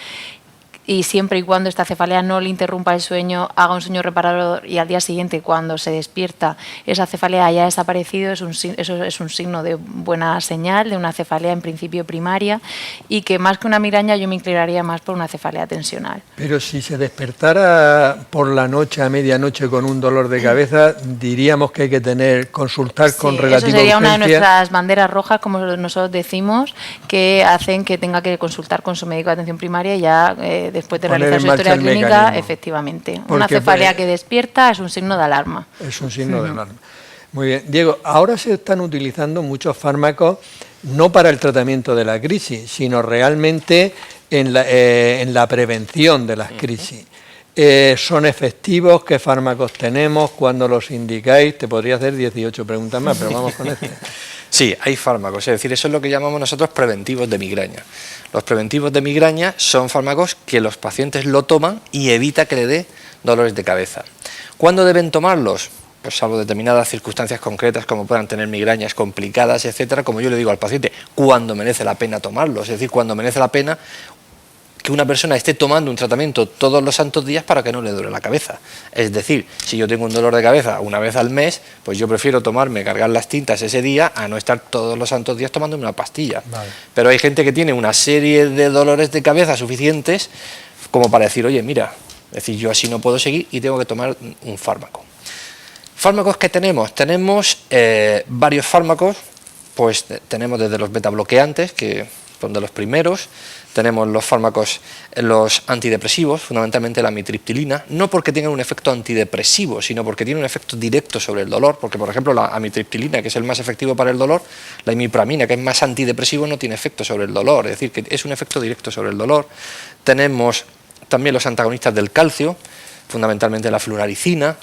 y siempre y cuando esta cefalea no le interrumpa el sueño, haga un sueño reparador y al día siguiente, cuando se despierta, esa cefalea haya desaparecido, eso es un signo de buena señal, de una cefalea en principio primaria, y que más que una migraña yo me inclinaría más por una cefalea tensional. Pero si se despertara por la noche, a medianoche, con un dolor de cabeza, diríamos que hay que consultar con relativa urgencia. Eso sería una de nuestras banderas rojas, como nosotros decimos, que hacen que tenga que consultar con su médico de atención primaria y ya después de realizar su historia clínica, efectivamente. Una cefalea que despierta es un signo de alarma. Es un signo de alarma. Muy bien. Diego, ahora se están utilizando muchos fármacos no para el tratamiento de la crisis, sino realmente en la prevención de las crisis. ¿Son efectivos? ¿Qué fármacos tenemos? ¿Cuándo los indicáis? Te podría hacer 18 preguntas más, pero vamos con este. Sí, hay fármacos, es decir, eso es lo que llamamos nosotros preventivos de migraña. Los preventivos de migraña son fármacos que los pacientes lo toman y evita que le dé dolores de cabeza. ¿Cuándo deben tomarlos? Pues salvo determinadas circunstancias concretas como puedan tener migrañas complicadas, etcétera, como yo le digo al paciente, cuando merece la pena tomarlos, es decir, cuando merece la pena que una persona esté tomando un tratamiento todos los santos días para que no le duele la cabeza. Es decir, si yo tengo un dolor de cabeza una vez al mes, pues yo prefiero cargar las tintas ese día a no estar todos los santos días tomando una pastilla. Vale. Pero hay gente que tiene una serie de dolores de cabeza suficientes como para decir, oye, mira, es decir, yo así no puedo seguir y tengo que tomar un fármaco. ¿Fármacos que tenemos? Tenemos varios fármacos, pues tenemos desde los betabloqueantes, que son de los primeros. Tenemos los fármacos, los antidepresivos, fundamentalmente la amitriptilina, no porque tengan un efecto antidepresivo, sino porque tienen un efecto directo sobre el dolor, porque por ejemplo la amitriptilina, que es el más efectivo para el dolor, la imipramina, que es más antidepresivo, no tiene efecto sobre el dolor, es decir, que es un efecto directo sobre el dolor. Tenemos también los antagonistas del calcio, fundamentalmente la fluoraricina.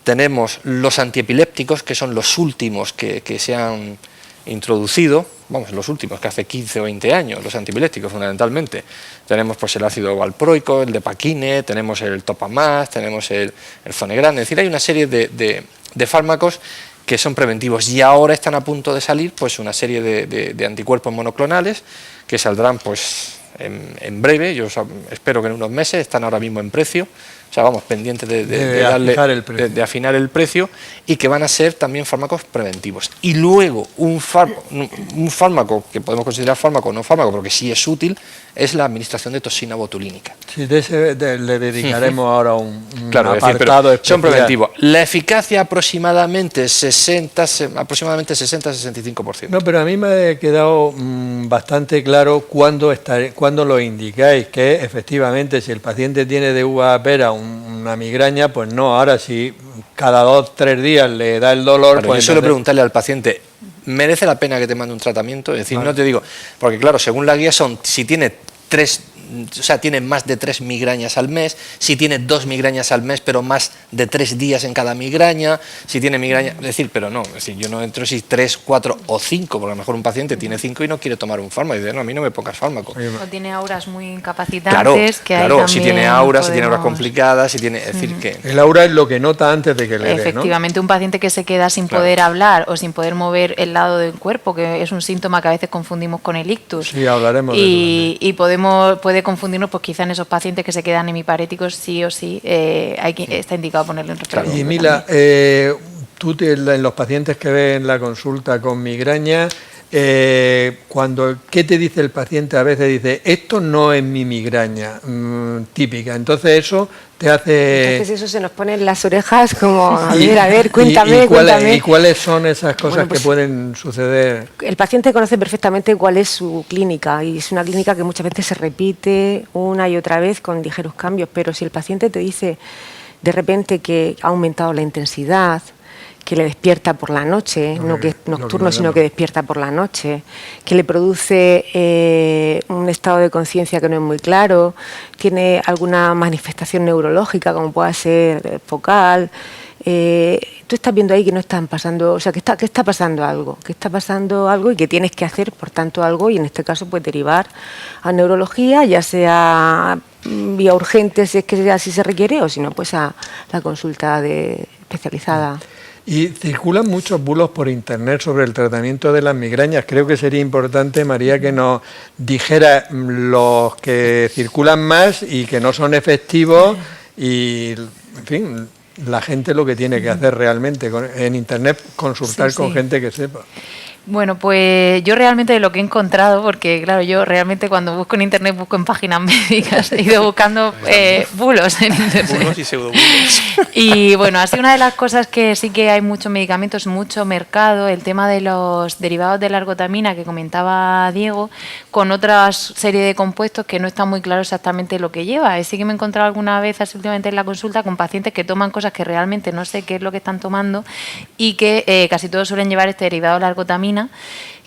Tenemos los antiepilépticos, que son los últimos que se han introducido, los últimos, que hace 15 o 20 años, los antiepilépticos fundamentalmente. Tenemos pues el ácido valproico, el Depaquine, tenemos el Topamax, tenemos el Zonegran, es decir, hay una serie de fármacos que son preventivos y ahora están a punto de salir pues una serie de anticuerpos monoclonales que saldrán pues en breve, yo espero que en unos meses, están ahora mismo en precio, o sea, vamos, pendientes de afinar el precio y que van a ser también fármacos preventivos. Y luego un fármaco que podemos considerar fármaco o no fármaco, porque sí es útil, es la administración de toxina botulínica. Sí, le dedicaremos ahora un apartado especial. Son preventivos. La eficacia aproximadamente 60-65%. No, pero a mí me ha quedado bastante claro cuándo lo indicáis, que efectivamente si el paciente tiene de uva a pera una migraña, pues no, ahora si cada 2 o 3 días le da el dolor... Claro, pues yo suelo preguntarle al paciente, ¿merece la pena que te mande un tratamiento? Es decir, no te digo, porque claro, según la guía si tiene tiene más de 3 migrañas al mes, si tiene 2 migrañas al mes, pero más de 3 días en cada migraña, si tiene migraña, es decir, pero no, es decir, yo no entro si 3, 4 o 5, porque a lo mejor un paciente tiene 5 y no quiere tomar un fármaco, y dice, no, a mí no me pongas fármaco. O tiene auras muy incapacitantes, claro, si tiene auras, si tiene auras complicadas, si tiene, es decir, que... El aura es lo que nota antes de que le dé, ¿no? Efectivamente, un paciente que se queda sin poder hablar o sin poder mover el lado del cuerpo, que es un síntoma que a veces confundimos con el ictus. Sí, hablaremos de eso. Y puede confundirnos, pues quizá en esos pacientes que se quedan hemiparéticos, sí o sí, está indicado ponerle un respirador. Y Mila, tú en los pacientes que ves en la consulta con migraña, ¿qué te dice el paciente? A veces dice, esto no es mi migraña típica, entonces eso te hace... Entonces eso se nos pone en las orejas como, a ver, cuéntame. cuéntame. ¿Y cuáles son esas cosas Bueno, pues, que pueden suceder? El paciente conoce perfectamente cuál es su clínica y es una clínica que muchas veces se repite una y otra vez con ligeros cambios, pero si el paciente te dice de repente que ha aumentado la intensidad, que le despierta por la noche, no que es nocturno, sino que despierta por la noche, que le produce un estado de conciencia que no es muy claro, tiene alguna manifestación neurológica como pueda ser focal, tú estás viendo ahí que no están pasando, o sea, que está pasando algo, y que tienes que hacer, por tanto, algo, y en este caso, pues derivar a neurología, ya sea vía urgente, si es que así se requiere, o si no, pues a la consulta especializada. Y circulan muchos bulos por internet sobre el tratamiento de las migrañas. Creo que sería importante, María, que nos dijera los que circulan más y que no son efectivos y, en fin, la gente lo que tiene que hacer realmente en internet, consultar con gente que sepa. Bueno, pues yo realmente lo que he encontrado, porque claro, yo realmente cuando busco en internet busco en páginas médicas, he ido buscando bulos en internet. Bulos y pseudobulos. Y bueno, así una de las cosas que sí que hay muchos medicamentos, mucho mercado, el tema de los derivados de la ergotamina que comentaba Diego, con otra serie de compuestos que no está muy claro exactamente lo que lleva. Y sí que me he encontrado alguna vez así últimamente en la consulta con pacientes que toman cosas que realmente no sé qué es lo que están tomando y que casi todos suelen llevar este derivado de la ergotamina,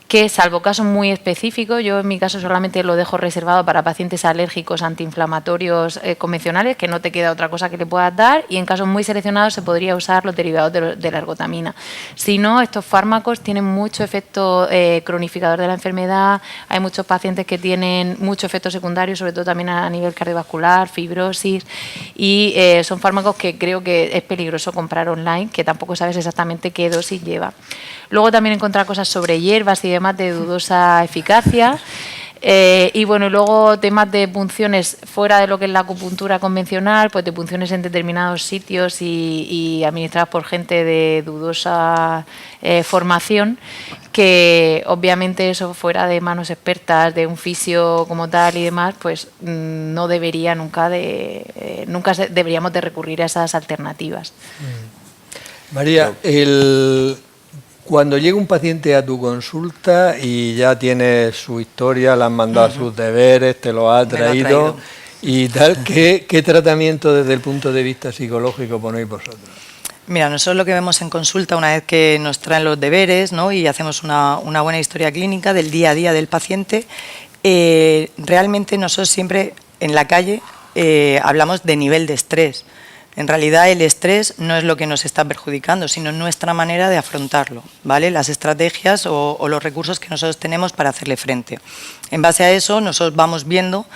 que salvo casos muy específicos, yo en mi caso solamente lo dejo reservado para pacientes alérgicos antiinflamatorios convencionales, que no te queda otra cosa que le puedas dar, y en casos muy seleccionados se podría usar los derivados de la ergotamina. Si no, estos fármacos tienen mucho efecto cronificador de la enfermedad, hay muchos pacientes que tienen mucho efecto secundario, sobre todo también a nivel cardiovascular, fibrosis, y son fármacos que creo que es peligroso comprar online, que tampoco sabes exactamente qué dosis lleva. Luego también encontrar cosas sobre hierbas y demás de dudosa eficacia. Y bueno, luego temas de punciones fuera de lo que es la acupuntura convencional, pues de punciones en determinados sitios y administradas por gente de dudosa formación, que obviamente eso fuera de manos expertas, de un fisio como tal y demás, pues no debería nunca deberíamos de recurrir a esas alternativas. María, cuando llega un paciente a tu consulta y ya tiene su historia, le han mandado sus deberes, te lo ha traído y tal, ¿qué tratamiento desde el punto de vista psicológico ponéis vosotros? Mira, nosotros lo que vemos en consulta, una vez que nos traen los deberes, ¿no?, y hacemos una buena historia clínica del día a día del paciente, realmente nosotros siempre en la calle hablamos de nivel de estrés. En realidad el estrés no es lo que nos está perjudicando, sino nuestra manera de afrontarlo, ¿vale? Las estrategias o los recursos que nosotros tenemos para hacerle frente. En base a eso nosotros vamos viendo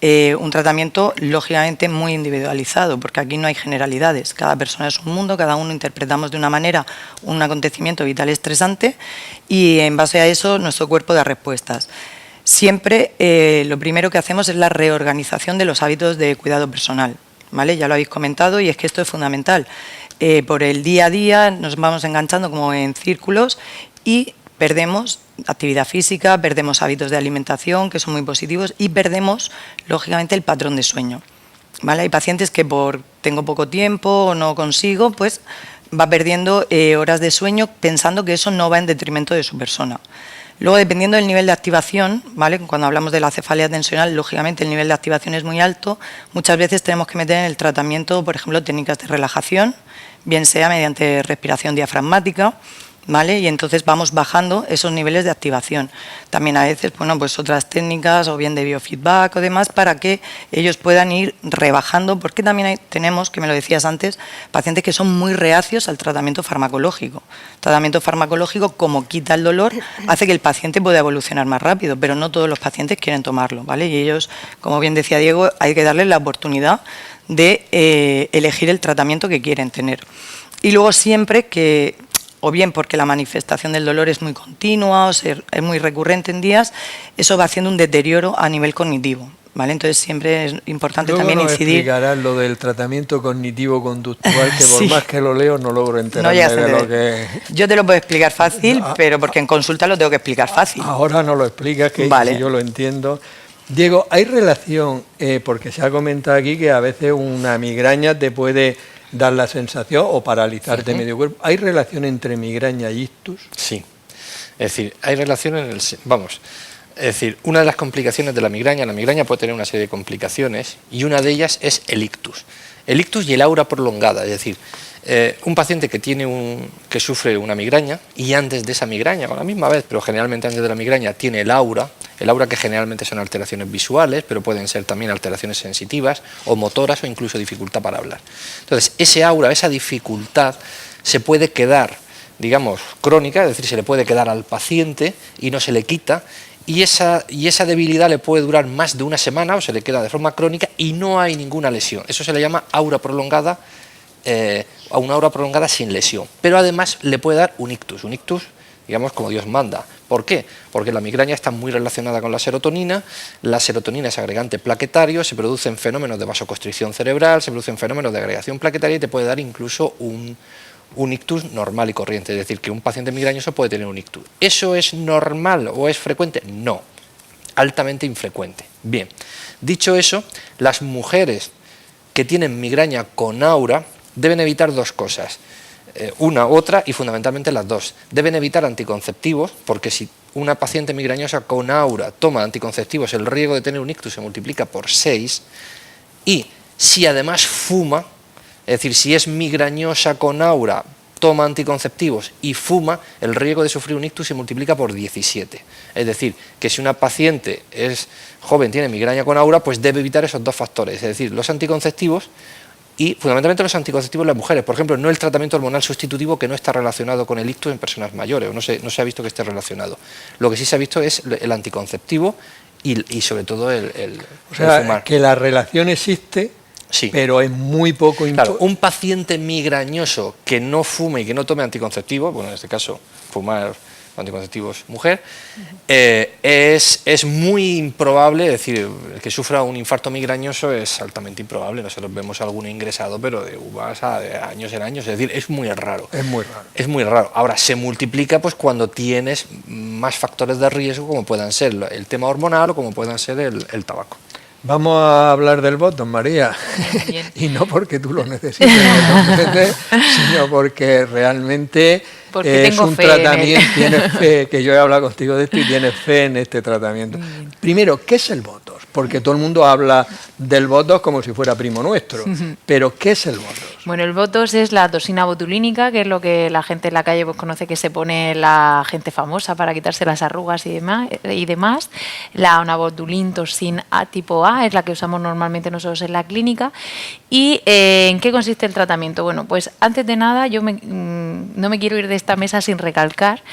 un tratamiento lógicamente muy individualizado, porque aquí no hay generalidades, cada persona es un mundo, cada uno interpretamos de una manera un acontecimiento vital estresante y en base a eso nuestro cuerpo da respuestas. Siempre lo primero que hacemos es la reorganización de los hábitos de cuidado personal. ¿Vale? Ya lo habéis comentado y es que esto es fundamental. Por el día a día nos vamos enganchando como en círculos y perdemos actividad física, perdemos hábitos de alimentación que son muy positivos y perdemos, lógicamente, el patrón de sueño. ¿Vale? Hay pacientes que por tengo poco tiempo o no consigo, pues va perdiendo horas de sueño pensando que eso no va en detrimento de su persona. Luego, dependiendo del nivel de activación, ¿vale?, cuando hablamos de la cefalea tensional, lógicamente el nivel de activación es muy alto, muchas veces tenemos que meter en el tratamiento, por ejemplo, técnicas de relajación, bien sea mediante respiración diafragmática, ¿vale?, y entonces vamos bajando esos niveles de activación. También a veces, bueno, pues otras técnicas o bien de biofeedback o demás para que ellos puedan ir rebajando, porque también tenemos, que me lo decías antes, pacientes que son muy reacios al tratamiento farmacológico. El tratamiento farmacológico, como quita el dolor, hace que el paciente pueda evolucionar más rápido, pero no todos los pacientes quieren tomarlo, ¿vale? Y ellos, como bien decía Diego, hay que darles la oportunidad de elegir el tratamiento que quieren tener. Y luego siempre que o bien porque la manifestación del dolor es muy continua o es muy recurrente en días, eso va haciendo un deterioro a nivel cognitivo. ¿Vale? Entonces siempre es importante Luego también nos incidir. explicarás lo del tratamiento cognitivo-conductual, que por Sí. más que lo leo no logro enterarme No llegas a de lo entender. que... Yo te lo puedo explicar fácil, pero porque en consulta lo tengo que explicar fácil. Ahora no lo explicas, que Vale. yo lo entiendo. Diego, ¿hay relación, porque se ha comentado aquí que a veces una migraña te puede dar la sensación o paralizarte medio cuerpo? ¿Hay relación entre migraña y ictus? Sí, es decir, hay relación en el... Vamos, es decir, una de las complicaciones de la migraña puede tener una serie de complicaciones y una de ellas es el ictus. El ictus y el aura prolongada, es decir, un paciente que sufre una migraña y antes de esa migraña, o a la misma vez, pero generalmente antes de la migraña, tiene el aura que generalmente son alteraciones visuales, pero pueden ser también alteraciones sensitivas o motoras o incluso dificultad para hablar. Entonces, ese aura, esa dificultad, se puede quedar, digamos, crónica, es decir, se le puede quedar al paciente y no se le quita, y esa debilidad le puede durar más de una semana o se le queda de forma crónica y no hay ninguna lesión. Eso se le llama aura prolongada, a una aura prolongada sin lesión. Pero además le puede dar un ictus, digamos, como Dios manda. ¿Por qué? Porque la migraña está muy relacionada con la serotonina es agregante plaquetario, se producen fenómenos de vasoconstricción cerebral, se producen fenómenos de agregación plaquetaria y te puede dar incluso un ictus normal y corriente, es decir, que un paciente migrañoso puede tener un ictus. ¿Eso es normal o es frecuente? No, altamente infrecuente. Bien, dicho eso, las mujeres que tienen migraña con aura deben evitar dos cosas, una, otra y fundamentalmente las dos. Deben evitar anticonceptivos, porque si una paciente migrañosa con aura toma anticonceptivos, el riesgo de tener un ictus se multiplica por 6, y si además fuma, es decir, si es migrañosa con aura, toma anticonceptivos y fuma, el riesgo de sufrir un ictus se multiplica por 17. Es decir, que si una paciente es joven, tiene migraña con aura, pues debe evitar esos dos factores, es decir, los anticonceptivos y fundamentalmente los anticonceptivos en las mujeres. Por ejemplo, no el tratamiento hormonal sustitutivo, que no está relacionado con el ictus en personas mayores, o no se ha visto que esté relacionado. Lo que sí se ha visto es el anticonceptivo y sobre todo el fumar. Que la relación existe, sí, pero es muy poco... Claro, un paciente migrañoso que no fume y que no tome anticonceptivos, bueno, en este caso fumar anticonceptivos mujer, es muy improbable, es decir, que sufra un infarto migrañoso es altamente improbable. Nosotros vemos a alguno ingresado, pero de años en años, es decir, es muy raro. Es muy raro. Es muy raro. Ahora, se multiplica pues cuando tienes más factores de riesgo, como puedan ser el tema hormonal o como puedan ser el tabaco. Vamos a hablar del Botox, María, y no porque tú lo necesites, sino porque realmente porque es un tratamiento, tienes fe, que yo he hablado contigo de esto y tienes fe en este tratamiento. Primero, ¿qué es el Botox? Porque todo el mundo habla del Botox como si fuera primo nuestro, pero ¿qué es el Botox? Bueno, el Botox es la toxina botulínica, que es lo que la gente en la calle pues conoce, que se pone la gente famosa para quitarse las arrugas y demás. La onabotulin toxin A tipo A es la que usamos normalmente nosotros en la clínica. ¿Y en qué consiste el tratamiento? Bueno, pues antes de nada yo no me quiero ir de esta mesa sin recalcar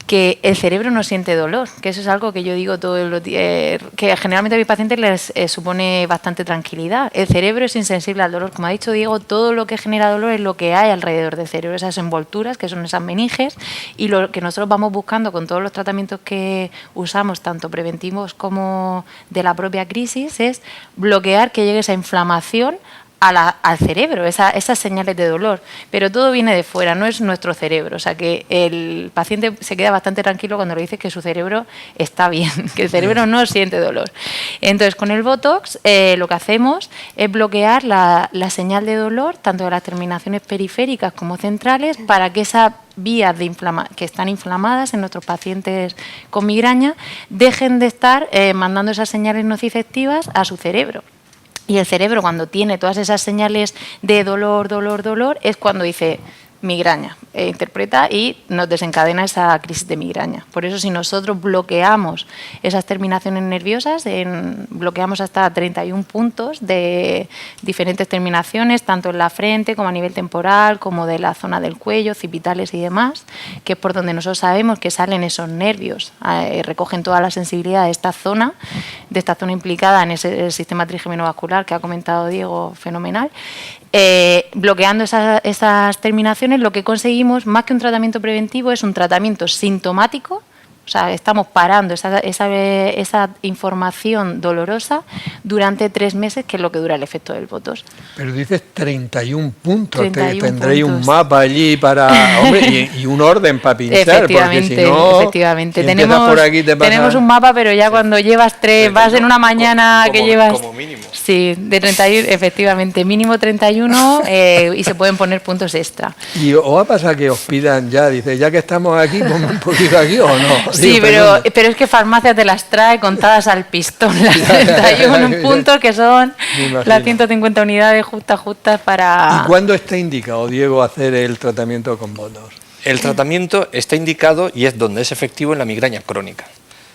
que el cerebro no siente dolor, que eso es algo que yo digo todos los días, que generalmente a mis pacientes les supone bastante tranquilidad. El cerebro es insensible al dolor. Como ha dicho Diego, todo lo que genera dolor es lo que hay alrededor del cerebro, esas envolturas, que son esas meninges, y lo que nosotros vamos buscando con todos los tratamientos que usamos, tanto preventivos como de la propia crisis, es bloquear que llegue esa inflamación al cerebro, esas señales de dolor, pero todo viene de fuera, no es nuestro cerebro, o sea que el paciente se queda bastante tranquilo cuando le dice que su cerebro está bien, que el cerebro no siente dolor. Entonces, con el Botox lo que hacemos es bloquear la señal de dolor, tanto de las terminaciones periféricas como centrales, para que esas vías que están inflamadas en nuestros pacientes con migraña dejen de estar mandando esas señales nociceptivas a su cerebro. Y el cerebro, cuando tiene todas esas señales de dolor, es cuando dice migraña, interpreta y nos desencadena esa crisis de migraña. Por eso, si nosotros bloqueamos esas terminaciones nerviosas, bloqueamos hasta 31 puntos de diferentes terminaciones, tanto en la frente como a nivel temporal, como de la zona del cuello, occipitales y demás, que es por donde nosotros sabemos que salen esos nervios, recogen toda la sensibilidad de esta zona implicada en el sistema trigeminovascular que ha comentado Diego, fenomenal. Bloqueando esas terminaciones, intervenciones lo que conseguimos, más que un tratamiento preventivo, es un tratamiento sintomático. O sea, estamos parando esa información dolorosa durante 3 meses, que es lo que dura el efecto del Botox. Pero dices 31 puntos, 31 tendréis puntos. un mapa allí para, hombre, y un orden para pinchar, porque si no, efectivamente. si empiezas por aquí te pasa... Tenemos un mapa, pero ya cuando llevas 3, vas en una mañana como, que llevas... Como mínimo. Sí, de 31, efectivamente, mínimo 31 y se pueden poner puntos extra. ¿Y os ha pasado que os pidan ya, dice, ya que estamos aquí, ponme un poquito aquí o no? Sí, Digo, pero pregunto. es que farmacia te las trae contadas al pistón, las 31 puntos, que son Me imagino. las 150 unidades justas para... ¿Y cuándo está indicado, Diego, hacer el tratamiento con Botox? El tratamiento está indicado y es donde es efectivo en la migraña crónica.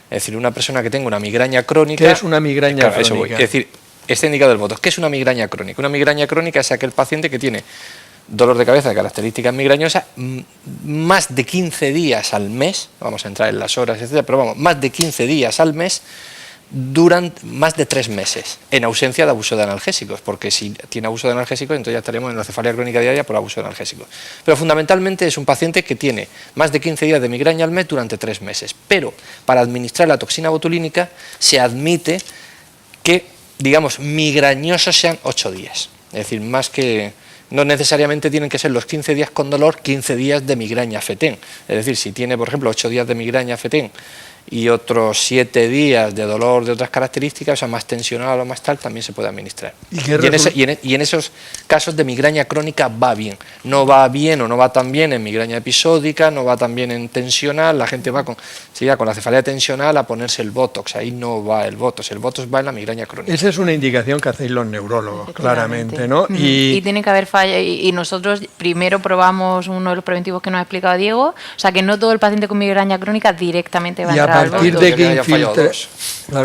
Es decir, una persona que tenga una migraña crónica... ¿Qué es una migraña Claro, a eso voy. crónica? Es decir, está indicado el Botox. ¿Qué es una migraña crónica? Una migraña crónica es aquel paciente que tiene dolor de cabeza de características migrañosas más de 15 días al mes, vamos a entrar en las horas, etcétera, pero vamos, más de 15 días al mes durante más de 3 meses, en ausencia de abuso de analgésicos, porque si tiene abuso de analgésicos, entonces ya estaremos en la cefalea crónica diaria por abuso de analgésicos. Pero fundamentalmente es un paciente que tiene más de 15 días de migraña al mes durante 3 meses. Pero para administrar la toxina botulínica se admite que, digamos, migrañosos sean 8 días. Es decir, más que... No necesariamente tienen que ser los 15 días con dolor, 15 días de migraña fetén. Es decir, si tiene, por ejemplo, 8 días de migraña fetén y otros 7 días de dolor de otras características, o sea, más tensional o más tal, también se puede administrar. Y en esos casos de migraña crónica va bien. No va bien o no va tan bien en migraña episódica, no va tan bien en tensional, la gente va con la cefalea tensional a ponerse el Botox, ahí no va el Botox va en la migraña crónica. Esa es una indicación que hacéis los neurólogos, claramente, ¿no? Y tiene que haber falla, y nosotros primero probamos uno de los preventivos que nos ha explicado Diego, o sea que no todo el paciente con migraña crónica directamente va a entrar al Botox.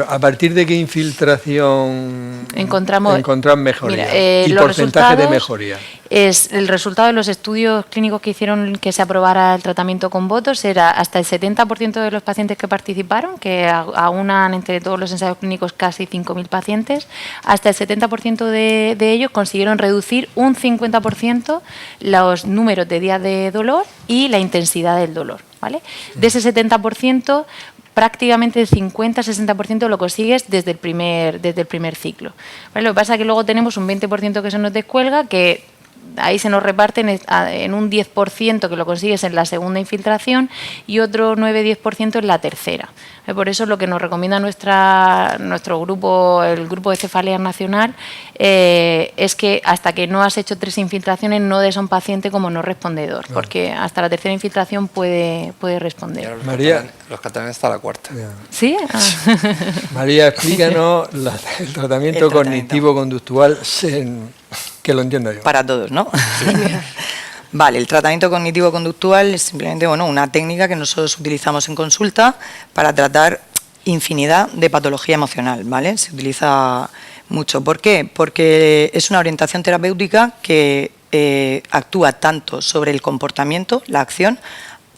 ¿A partir de qué infiltración encontramos mejoría? Mira, y los porcentaje de resultados mejoría. Es el resultado de los estudios clínicos que hicieron que se aprobara el tratamiento con Botox, era hasta el 70% de los pacientes que participaron, que aunan entre todos los ensayos clínicos casi 5.000 pacientes, hasta el 70% de ellos consiguieron reducir un 50% los números de días de dolor y la intensidad del dolor, ¿vale? De ese 70%, prácticamente el 50-60% lo consigues desde el primer ciclo, ¿vale? Lo que pasa es que luego tenemos un 20% que se nos descuelga, que ahí se nos reparten en un 10% que lo consigues en la segunda infiltración y otro 9-10% en la tercera. Por eso lo que nos recomienda nuestro grupo, el grupo de cefaleas nacional, es que hasta que no has hecho 3 infiltraciones no des a un paciente como no respondedor, porque hasta la tercera infiltración puede responder. María, los catalanes hasta la cuarta. ¿Sí? María, explícanos el tratamiento cognitivo-conductual, que lo entiendo yo. Para todos, ¿no? Sí. Vale, el tratamiento cognitivo-conductual es simplemente una técnica que nosotros utilizamos en consulta para tratar infinidad de patología emocional, ¿vale? Se utiliza mucho. ¿Por qué? Porque es una orientación terapéutica que actúa tanto sobre el comportamiento, la acción,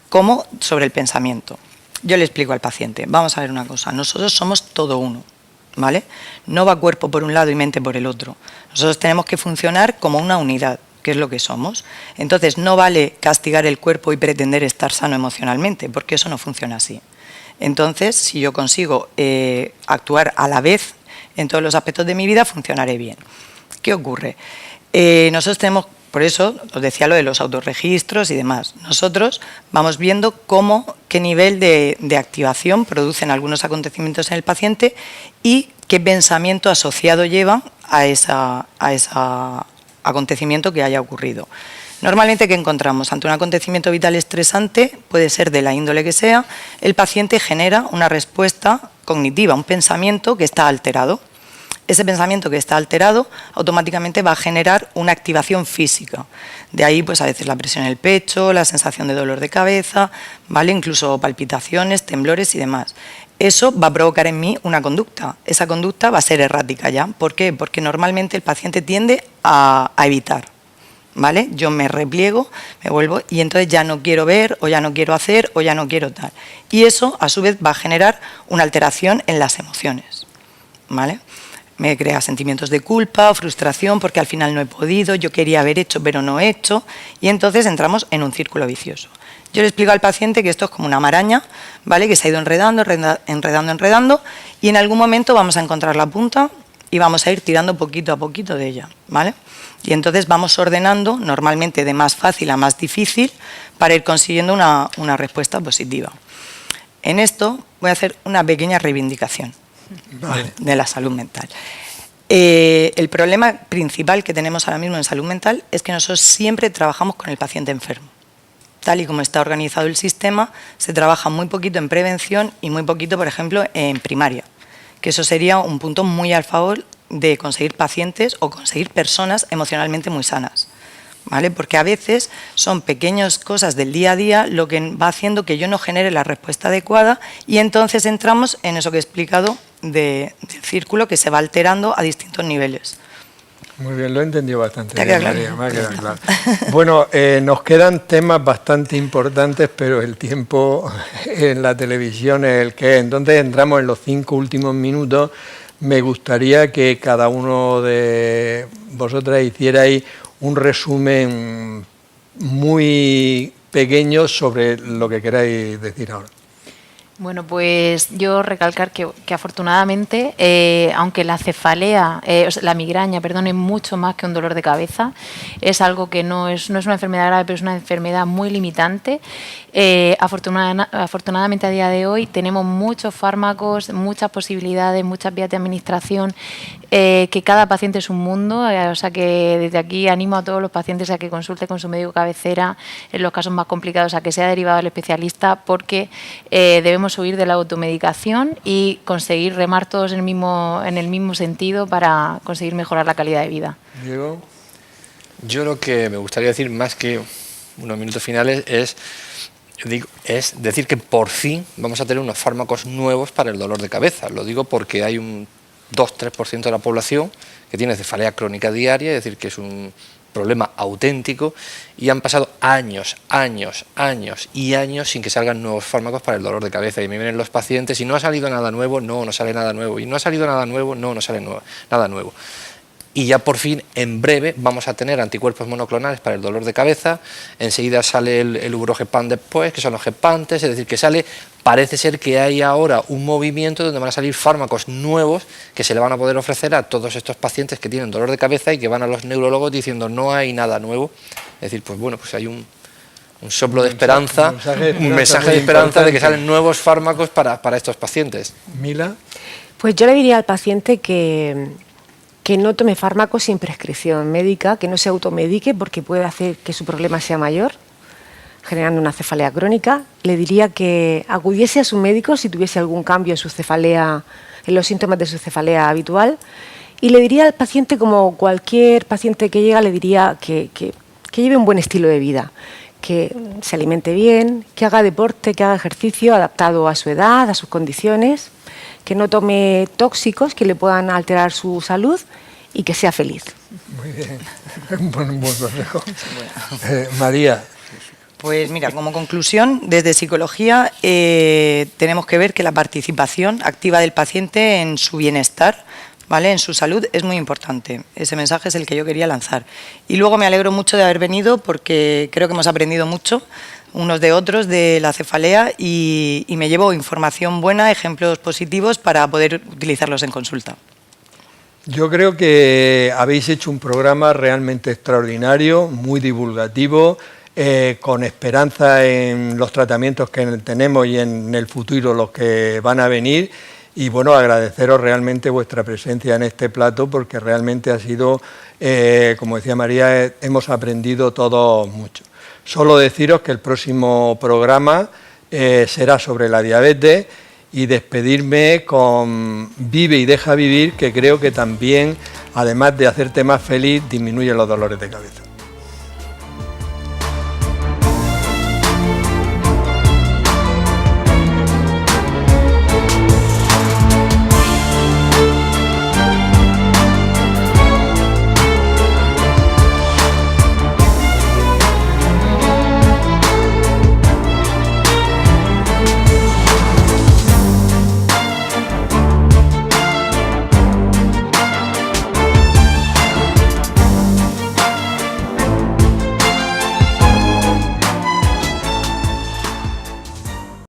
como sobre el pensamiento. Yo le explico al paciente, vamos a ver una cosa, nosotros somos todo uno, ¿vale? No va cuerpo por un lado y mente por el otro. Nosotros tenemos que funcionar como una unidad, que es lo que somos. Entonces no vale castigar el cuerpo y pretender estar sano emocionalmente, porque eso no funciona así. Entonces, si yo consigo actuar a la vez en todos los aspectos de mi vida, funcionaré bien. ¿Qué ocurre? Nosotros tenemos, por eso os decía lo de los autorregistros y demás, nosotros vamos viendo qué nivel de activación producen algunos acontecimientos en el paciente y qué pensamiento asociado lleva a ese acontecimiento que haya ocurrido. Normalmente, ¿qué encontramos? Ante un acontecimiento vital estresante, puede ser de la índole que sea, el paciente genera una respuesta cognitiva, un pensamiento que está alterado. Ese pensamiento que está alterado automáticamente va a generar una activación física. De ahí, pues a veces la presión en el pecho, la sensación de dolor de cabeza, ¿vale? Incluso palpitaciones, temblores y demás. Eso va a provocar en mí una conducta. Esa conducta va a ser errática ya. ¿Por qué? Porque normalmente el paciente tiende a evitar, ¿vale? Yo me repliego, me vuelvo y entonces ya no quiero ver o ya no quiero hacer o ya no quiero tal. Y eso a su vez va a generar una alteración en las emociones, ¿vale? Me crea sentimientos de culpa, frustración, porque al final no he podido, yo quería haber hecho, pero no he hecho, y entonces entramos en un círculo vicioso. Yo le explico al paciente que esto es como una maraña, ¿vale? Que se ha ido enredando, enredando, y en algún momento vamos a encontrar la punta y vamos a ir tirando poquito a poquito de ella, ¿vale? Y entonces vamos ordenando, normalmente de más fácil a más difícil, para ir consiguiendo una respuesta positiva. En esto voy a hacer una pequeña reivindicación, ¿vale?, de la salud mental. El problema principal que tenemos ahora mismo en salud mental es que nosotros siempre trabajamos con el paciente enfermo. Tal y como está organizado el sistema, se trabaja muy poquito en prevención y muy poquito, por ejemplo, en primaria, que eso sería un punto muy al favor de conseguir pacientes o conseguir personas emocionalmente muy sanas, ¿vale? Porque a veces son pequeñas cosas del día a día lo que va haciendo que yo no genere la respuesta adecuada, y entonces entramos en eso que he explicado del círculo que se va alterando a distintos niveles. Muy bien, lo he entendido bastante ¿Te ha bien, quedado María, claro? me ha quedado claro. Bueno, nos quedan temas bastante importantes, pero el tiempo en la televisión es el que es. Entonces entramos en los 5 últimos minutos. Me gustaría que cada uno de vosotras hicierais un resumen muy pequeño sobre lo que queráis decir ahora. Bueno, pues yo recalcar que afortunadamente, aunque la cefalea, la migraña, perdón, es mucho más que un dolor de cabeza, es algo que no es una enfermedad grave, pero es una enfermedad muy limitante. Afortunadamente a día de hoy tenemos muchos fármacos, muchas posibilidades, muchas vías de administración, que cada paciente es un mundo, o sea que desde aquí animo a todos los pacientes a que consulte con su médico cabecera en los casos más complicados, a que sea derivado al especialista, porque debemos huir de la automedicación y conseguir remar todos en el mismo sentido para conseguir mejorar la calidad de vida. Diego. Yo lo que me gustaría decir, más que unos minutos finales, es decir que por fin vamos a tener unos fármacos nuevos para el dolor de cabeza. Lo digo porque hay un 2-3% de la población que tiene cefalea crónica diaria, es decir, que es un problema auténtico, y han pasado años sin que salgan nuevos fármacos para el dolor de cabeza, y me vienen los pacientes y no ha salido nada nuevo, no sale nada nuevo, y no ha salido nada nuevo, no sale nada nuevo. Y ya por fin, en breve, vamos a tener anticuerpos monoclonales para el dolor de cabeza. Enseguida sale el urogepan después, que son los gepantes, es decir, que parece ser que hay ahora un movimiento donde van a salir fármacos nuevos que se le van a poder ofrecer a todos estos pacientes que tienen dolor de cabeza y que van a los neurólogos diciendo no hay nada nuevo. Es decir, pues bueno, pues hay un soplo de esperanza, un mensaje de esperanza de que salen nuevos fármacos para estos pacientes. Mila. Pues yo le diría al paciente que no tome fármacos sin prescripción médica, que no se automedique porque puede hacer que su problema sea mayor, generando una cefalea crónica. Le diría que acudiese a su médico si tuviese algún cambio en su cefalea, en los síntomas de su cefalea habitual. Y le diría al paciente, como cualquier paciente que llega, le diría que lleve un buen estilo de vida, que se alimente bien, que haga deporte, que haga ejercicio adaptado a su edad, a sus condiciones, que no tome tóxicos que le puedan alterar su salud y que sea feliz. Muy bien, un buen consejo. María. Pues mira, como conclusión, desde psicología tenemos que ver que la participación activa del paciente en su bienestar, ¿vale?, en su salud, es muy importante. Ese mensaje es el que yo quería lanzar. Y luego me alegro mucho de haber venido porque creo que hemos aprendido mucho unos de otros de la cefalea y me llevo información buena, ejemplos positivos para poder utilizarlos en consulta. Yo creo que habéis hecho un programa realmente extraordinario, muy divulgativo, con esperanza en los tratamientos que tenemos y en el futuro los que van a venir. Y bueno, agradeceros realmente vuestra presencia en este plato porque realmente ha sido, como decía María, hemos aprendido todos mucho. Solo deciros que el próximo programa será sobre la diabetes y despedirme con Vive y deja vivir, que creo que también, además de hacerte más feliz, disminuye los dolores de cabeza.